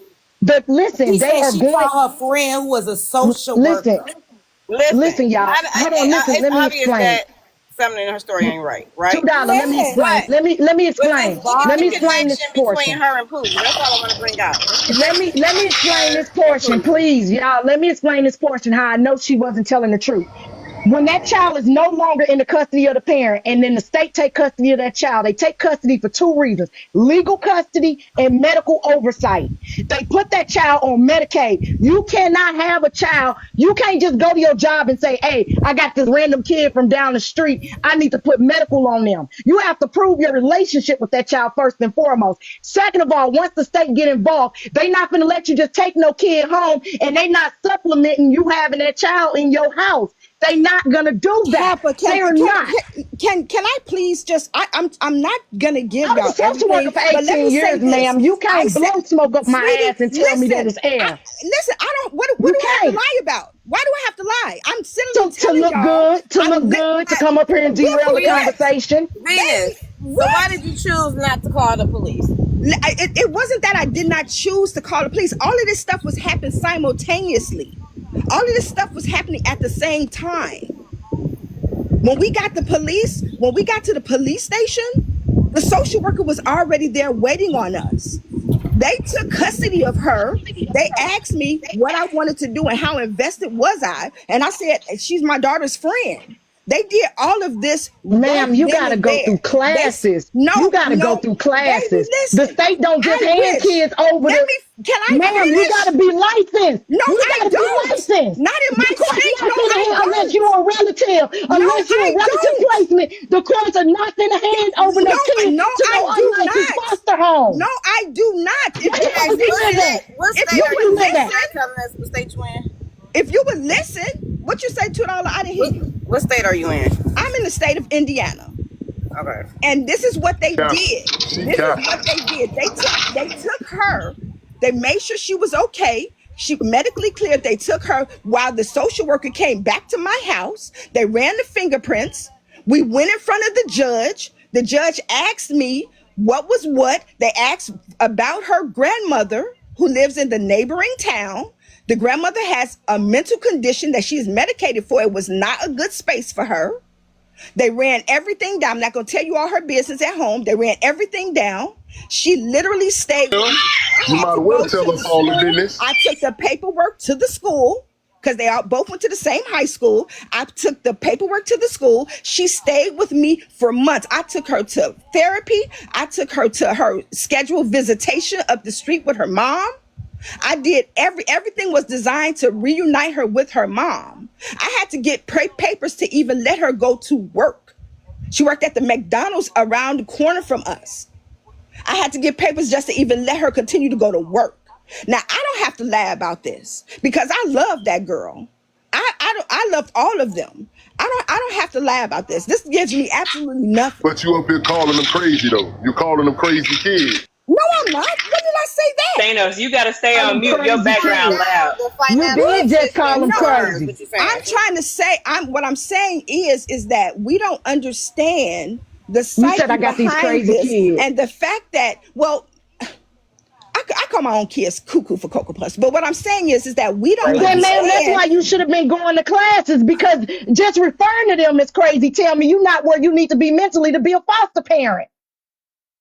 S2: but
S5: She
S2: listen, they
S5: said
S2: are
S5: she
S2: going.
S5: called her friend who was a social
S2: Listen,
S5: worker.
S2: listen,
S4: Listen,
S2: y'all. Hold on, listen.
S4: it's
S2: Let me
S4: obvious
S2: explain.
S4: that something in her story ain't right, right?
S2: $2. Let me
S5: Yeah.
S2: explain.
S4: But
S2: Let me
S4: let's
S2: explain.
S4: look at
S2: Let
S4: the
S2: me
S5: Barbara.
S2: explain this
S4: connection between
S2: portion.
S4: her and Pooja. That's all I want to bring out. Let's connect
S2: Let me explain
S4: her
S2: this
S4: and
S2: portion,
S4: Pooja.
S2: please, y'all. Let me explain this portion. How I know she wasn't telling the truth. When that child is no longer in the custody of the parent, and then the state take custody of that child, they take custody for two reasons: legal custody and medical oversight. They put that child on Medicaid. You cannot have a child. You can't just go to your job and say, hey, I got this random kid from down the street. I need to put medical on them. You have to prove your relationship with that child first and foremost. Second of all, once the state get involved, they not going to let you just take no kid home, and they not supplementing you having that child in your house. They not gonna do that.
S11: Papa,
S2: They are not.
S11: can I please just I'm not gonna
S2: I
S11: give
S2: was
S11: y'all
S2: a social worker
S11: everything,
S2: for
S11: but let me
S2: 18
S11: say
S2: years,
S11: this.
S2: ma'am. You
S11: I
S2: can't
S11: said,
S2: blow smoke up my
S11: sweetie,
S2: ass and tell me that it's air.
S11: listen, I don't what
S2: You
S11: do I have to
S2: can't.
S11: lie about? Why do I have to lie? I'm simply
S2: To
S11: telling
S2: look
S11: y'all
S2: good, to look good, to come up here and
S11: good
S2: derail
S11: for
S2: the
S11: what?
S2: conversation.
S11: Baby,
S4: Venus. So why
S11: what?
S4: did you choose not to call the police?
S11: It wasn't that I did not choose to call the police. All of this stuff was happening simultaneously. All of this stuff was happening at the same time. When we got to the police station, the social worker was already there waiting on us. They took custody of her. They asked me what I wanted to do and how invested was I. And I said, she's my daughter's friend. They did all of this right
S2: Ma'am, you
S11: then
S2: gotta
S11: and
S2: go through
S11: there.
S2: classes. You gotta go through
S11: Baby,
S2: classes. The
S11: listen.
S2: state don't just
S11: I
S2: hand
S11: wish.
S2: kids over
S11: Let
S2: to.
S11: me, can I
S2: Ma'am, you
S11: finish?
S2: gotta be licensed.
S11: No,
S2: You
S11: I
S2: gotta be
S11: don't.
S2: licensed.
S11: Not in my
S2: The court's
S11: state. No,
S2: not gonna
S11: I
S2: hand unless
S11: don't.
S2: you're a relative.
S11: No,
S2: Unless you're a
S11: I
S2: relative
S11: don't.
S2: placement, the courts are not gonna hand over no
S11: No,
S2: kid
S11: no,
S2: to
S11: I
S2: no
S11: do
S2: unlicensed
S11: not.
S2: foster
S11: No,
S2: home.
S11: I do not.
S2: Where the fuck you live at?
S4: What
S11: If
S4: state
S11: you
S2: Where
S4: are
S11: would
S2: you
S4: you
S2: live
S4: in?
S2: at?
S11: listen,
S4: You're not telling us what state you in.
S11: if you would listen, what you say, $2? I didn't hear you.
S4: What state are you in?
S11: I'm in the state of Indiana.
S4: Okay.
S11: And this is what they
S7: Cap.
S11: did.
S7: She
S11: This is
S7: cap.
S11: what they did. They took her. They made sure she was okay. She medically cleared. They took her while the social worker came back to my house. They ran the fingerprints. We went in front of the judge. The judge asked me what was what. They asked about her grandmother who lives in the neighboring town. The grandmother has a mental condition that she is medicated for. It was not a good space for her. They ran everything down. I'm not going to tell you all her business at home. They ran everything down. She literally stayed with me. I
S7: You
S11: had
S7: might
S11: to
S7: as well
S11: go to
S7: tell
S11: the
S7: us all the
S11: school.
S7: business.
S11: I took the paperwork to the school because they all both went to the same high school. I took the paperwork to the school. She stayed with me for months. I took her to therapy. I took her to her scheduled visitation up the street with her mom. I did everything was designed to reunite her with her mom. I had to get papers to even let her go to work. She worked at the McDonald's around the corner from us. I had to get papers just to even let her continue to go to work. Now I don't have to lie about this because I love that girl. I loved all of them. I don't have to lie about this. This gives me absolutely nothing.
S7: But you up here calling them crazy though. You calling them crazy kids.
S11: No, I'm not. When did I say that?
S8: Thanos, you gotta stay
S2: Call
S8: on
S2: them
S8: mute. Your
S2: crazy
S8: background
S2: kids.
S8: loud.
S4: The
S2: You
S4: financial
S2: did just call them
S4: assistance for her is
S2: crazy.
S4: what you're saying.
S11: I'm trying to say, what I'm saying is that we don't understand the
S2: You said I
S11: psyche
S2: got these
S11: behind
S2: crazy
S11: this
S2: kids.
S11: and the fact that, well, I call my own kids cuckoo for Cocoa Puffs. But what I'm saying is that we don't
S2: Then, ma'am, that's why
S11: understand.
S2: you should have been going to classes, because just referring to them as crazy tell me you're not where you need to be mentally to be a foster parent.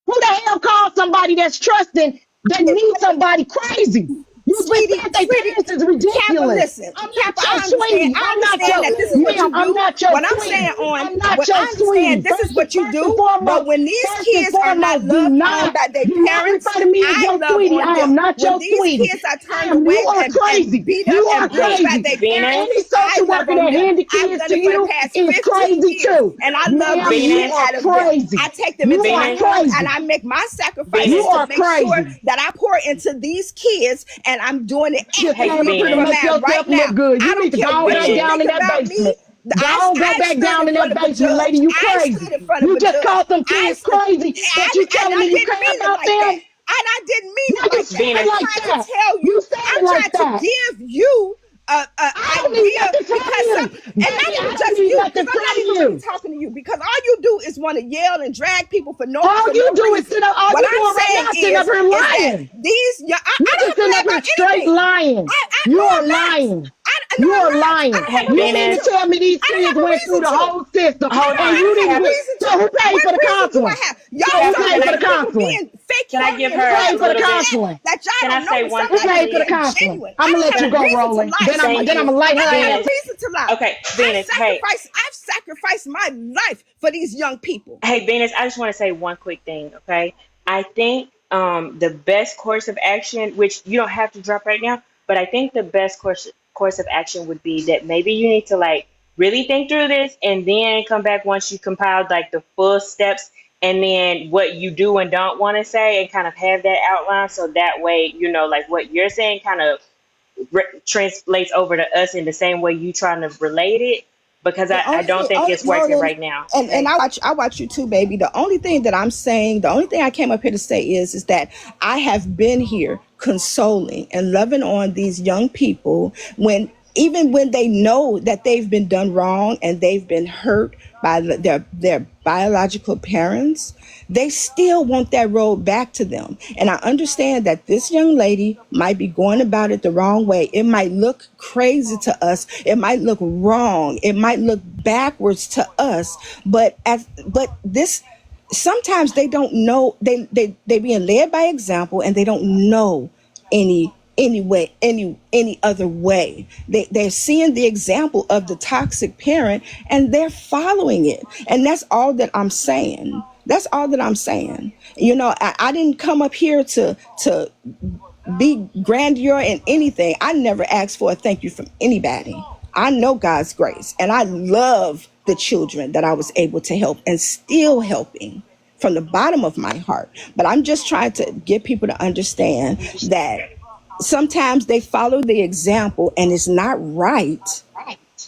S2: Who the hell calls somebody that's trusting that needs somebody crazy? You You just said they parents is
S6: Kappa,
S2: ridiculous.
S6: listen,
S2: I'm
S6: Kappa,
S2: not your sweetie.
S6: I
S2: I'm not
S6: understand that this is
S2: your
S6: what you
S2: ma'am. I'm
S6: do.
S2: not your
S6: What I'm
S2: sweetie.
S6: saying on,
S2: I'm not
S6: what
S2: your
S6: I understand,
S2: sweetie.
S6: this is what you
S2: First and
S6: do. But
S2: foremost,
S6: when these
S2: first and
S6: kids are not
S2: foremost,
S6: loved on by their
S2: do not
S6: parents,
S2: refer to me as
S6: I
S2: your
S6: love
S2: sweetie.
S6: on
S2: I am
S6: them.
S2: not
S6: When
S2: your
S6: these
S2: sweetie.
S6: kids are turned
S2: Ma'am, you
S6: away
S2: are
S6: and
S2: crazy.
S6: beat
S2: You
S6: up
S2: are
S6: and bruised by
S2: crazy.
S6: their
S8: Venus,
S6: parents,
S2: Any
S6: I
S2: social
S6: love
S2: worker
S6: on
S2: that
S6: them.
S2: handed
S6: I've
S2: kids
S6: done
S2: to
S6: it for the
S2: you
S6: past
S2: is
S6: 15
S2: crazy
S6: years,
S2: too.
S6: and I love
S2: Ma'am,
S6: the
S2: you
S6: shit
S8: Venus,
S2: are
S6: out of them.
S2: crazy.
S6: I take them
S2: You
S6: into
S2: are
S8: Venus,
S6: account, and
S2: crazy.
S6: I make my
S2: You
S6: sacrifices
S8: Venus.
S6: to
S2: are
S6: make sure
S2: crazy.
S6: that I pour into these kids, and I'm doing it
S2: Just
S8: Hey,
S2: came up here to
S6: for
S8: Venus,
S2: make
S6: man right
S2: yourself
S6: now.
S2: look good.
S6: I
S2: You
S6: don't
S2: need to
S6: care
S2: go
S6: what
S2: back
S6: you
S8: Venus.
S2: down
S6: think
S2: in that
S6: about me.
S2: basement. Go
S6: I
S2: back
S6: stood
S2: down
S6: in
S2: in
S6: front
S2: that
S6: of a
S2: basement,
S6: judge.
S2: lady. You
S6: I
S2: crazy.
S6: stood in front of
S2: You
S6: a
S2: just
S6: judge.
S2: called them kids crazy, but you
S6: And
S2: telling
S6: I
S2: me you
S6: didn't
S2: care
S6: mean it
S2: about
S6: like that.
S2: them?
S6: And I didn't mean
S2: No,
S6: it
S2: you
S6: like
S2: said
S6: that.
S2: it
S6: I'm
S2: like
S6: trying to
S2: that.
S6: tell
S2: You
S6: you.
S2: said
S6: I'm
S2: it like
S6: trying to
S2: that.
S6: give you a
S2: I don't need
S6: idea
S2: nothing from
S6: because
S2: you.
S6: some, and not
S2: Baby,
S6: even
S2: I don't
S6: just
S2: need
S6: you, because
S2: nothing
S6: I'm
S2: from
S6: not even really
S2: you.
S6: talking to you, because all you do is want to yell and drag people for no
S2: All you do is
S6: reason.
S2: sit up, all
S6: What
S2: you
S6: I'm
S2: doing right
S6: saying
S2: now is sitting up here
S6: is that
S2: lying. You
S6: I
S2: just
S6: don't
S2: sitting
S6: play
S2: up here
S6: about
S2: straight
S6: anything.
S2: lying.
S6: I
S2: You
S6: know
S2: are
S6: I'm not.
S2: lying.
S6: No,
S2: You
S6: I'm
S2: are
S6: not. I
S2: lying.
S6: don't have
S8: Hey,
S6: a
S2: You
S6: reason
S2: mean to
S8: Venus.
S6: to.
S2: tell me these
S6: I don't
S2: kids
S6: have a
S2: went through
S6: reason
S2: the
S6: to.
S2: whole system
S8: Hold
S6: I
S2: and
S8: on.
S2: you
S6: don't have
S2: didn't
S6: a
S2: get,
S6: reason
S2: so
S6: to.
S2: who paid
S6: What
S2: for the
S6: reason do
S2: counseling?
S6: I have?
S2: So
S6: Y'all
S2: who
S8: Can
S6: so
S2: paid
S8: can
S2: for
S8: I
S2: the
S6: busy people
S2: counseling?
S6: being fake
S8: can I
S6: funny
S8: give
S6: and
S2: Who
S8: her
S2: paid
S8: a
S2: for the
S8: little
S6: fake
S8: bit?
S2: counseling?
S6: that y'all
S8: Can I
S6: don't know
S8: say
S6: when
S8: one
S2: Who
S8: quick
S6: somebody
S2: paid for the
S8: thing?
S6: being
S2: counseling?
S6: genuine.
S2: I'm
S6: I
S2: gonna
S6: don't
S2: let
S8: Can
S6: have
S2: you
S8: I
S6: a
S2: go,
S6: reason to
S2: Roland.
S6: lie.
S8: thank
S2: Then I'm
S8: you,
S2: gonna light her
S6: I don't have
S2: ass.
S6: a
S8: Venus?
S6: reason to lie.
S8: Okay, Venus. Hey,
S6: I've sacrificed my life for these young people.
S8: hey, Venus. I just want to say one quick thing. Okay, I think the best course of action, which you don't have to drop right now, but I think the best course of action would be that maybe you need to like really think through this and then come back once you compiled like the full steps and then what you do and don't want to say and kind of have that outline so that way you know like what you're saying kind of translates over to us in the same way you trying to relate it because
S6: The
S8: I
S6: only
S8: don't
S6: thing,
S8: think it's working
S6: Roland,
S8: right now.
S6: and
S8: Okay.
S6: I watch you too, baby. The only thing that I'm saying, the only thing I came up here to say is that I have been here consoling and loving on these young people when even when they know that they've been done wrong and they've been hurt by their biological parents, they still want that road back to them. And I understand that this young lady might be going about it the wrong way. It might look crazy to us. It might look wrong. It might look backwards to us. But this sometimes they don't know they being led by example and they don't know any way any other way. They're seeing the example of the toxic parent and they're following it, and that's all that I'm saying. That's all that I'm saying. You know, I didn't come up here to be grandeur in anything. I never asked for a thank you from anybody. I know God's grace and I love the children that I was able to help and still helping from the bottom of my heart. But I'm just trying to get people to understand that sometimes they follow the example and it's not right.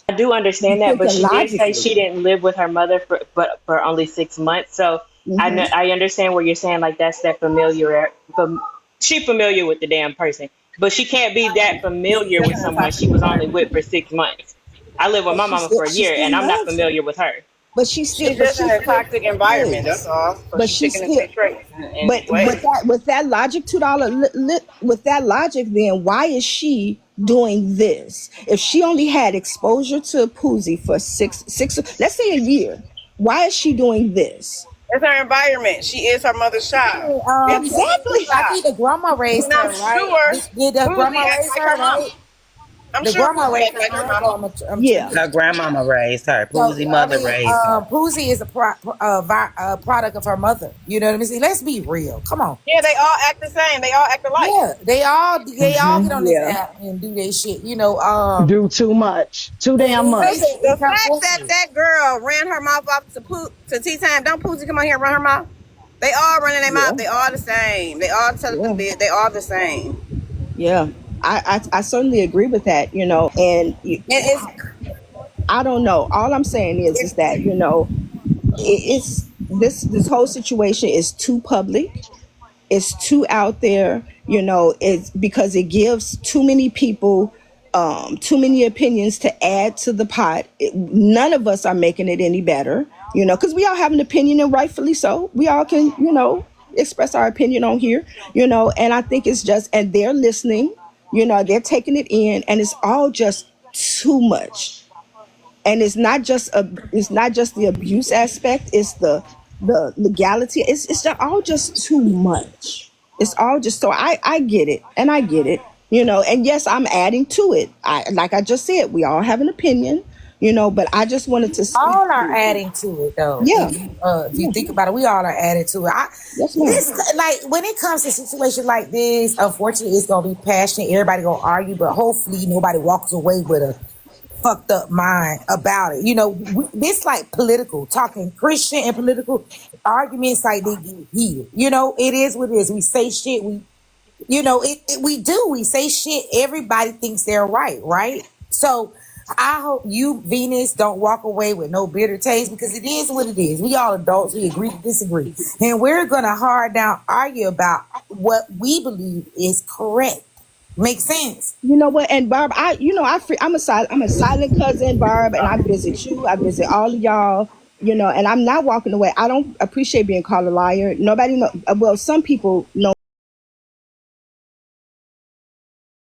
S8: I do understand that, but
S6: Thinking
S8: she did say she
S6: logically.
S8: didn't live with her mother for only 6 months. So I know,
S6: Hmm.
S8: I understand where you're saying like that's that familiar. She familiar with the damn person, but she can't be that familiar with someone she was only with for 6 months. I lived with
S6: But
S8: my mama for a
S6: she
S8: year,
S6: still
S8: and I'm not
S6: loves her.
S8: familiar with her.
S4: She's just in a toxic environment. That's
S6: Is.
S4: all. So
S6: But
S4: she's
S6: she
S4: picking the
S6: still.
S4: same traits and
S6: But
S4: ways.
S6: with that logic, $2 with that logic, then why is she doing this? If she only had exposure to Poozie for six, let's say a year, why is she doing this?
S4: It's her environment. She is her mother's child. It's her mother's
S6: Exactly.
S5: I
S4: child.
S5: think the grandma
S4: And
S5: raised
S4: I'm
S5: her, right?
S4: sure
S5: Did the
S4: Boozy
S5: grandma
S4: acts
S5: raise
S4: like
S5: her,
S4: her
S5: right?
S4: mama. I'm
S5: The
S4: sure
S5: grandma
S4: Boozy
S5: raised
S4: acts
S5: her,
S4: like her
S5: right?
S4: mama.
S6: Yeah.
S1: Her grandmama raised her.
S5: So
S1: Poosie
S5: I
S1: mother
S5: mean,
S1: raised her.
S5: Poozie is a product of her mother. You know what I mean? See, let's be real. Come on.
S4: Yeah, they all act the same. They all act alike.
S5: Yeah, they all get on this
S6: Yeah.
S5: app and do their shit. You know,
S2: Do too much. Too damn
S4: Listen,
S2: much.
S5: it's
S4: the fact that
S5: unfortunate.
S4: that girl ran her mouth off to Tea Time, don't Poozy come on here and run her mouth? They all running their mouth.
S6: Yeah.
S4: They all the same. They all telling the
S6: Yeah.
S4: bit. They all the same.
S6: Yeah. I certainly agree with that, you know, and
S4: And
S6: I don't know. All I'm saying is
S4: it's
S6: that, you know, it's this whole situation is too public. It's too out there, you know, it's because it gives too many people too many opinions to add to the pot. None of us are making it any better, you know, because we all have an opinion and rightfully so. We all can, you know, express our opinion on here, you know, and I think it's just, and they're listening, you know, they're taking it in, and it's all just too much. And it's not just the abuse aspect, it's the legality. It's just all just too much. It's all just, so I get it, and I get it.
S11: And yes, I'm adding to it. Like I just said, we all have an opinion, but I just wanted to speak
S5: All are
S11: to it.
S5: adding to it, though.
S11: Yeah,
S5: If you think about it, we all are adding to it.
S11: yes, ma'am.
S5: This, like, when it comes to situations like this, unfortunately, it's gonna be passionate. Everybody gonna argue, but hopefully, nobody walks away with a fucked up mind about it. This like political, talking Christian and political arguments, like they get heated. It is what it is. We say shit. We do. We say shit. Everybody thinks they're right? So I hope you, Venus, don't walk away with no bitter taste, because it is what it is. We all adults. We agree to disagree. And we're going to hard down argue about what we believe is correct. Makes sense?
S11: You know what? And Barb, I'm a silent cousin, Barb, and I visit you. I visit all of y'all. And I'm not walking away. I don't appreciate being called a liar. Nobody know. Well, some people know.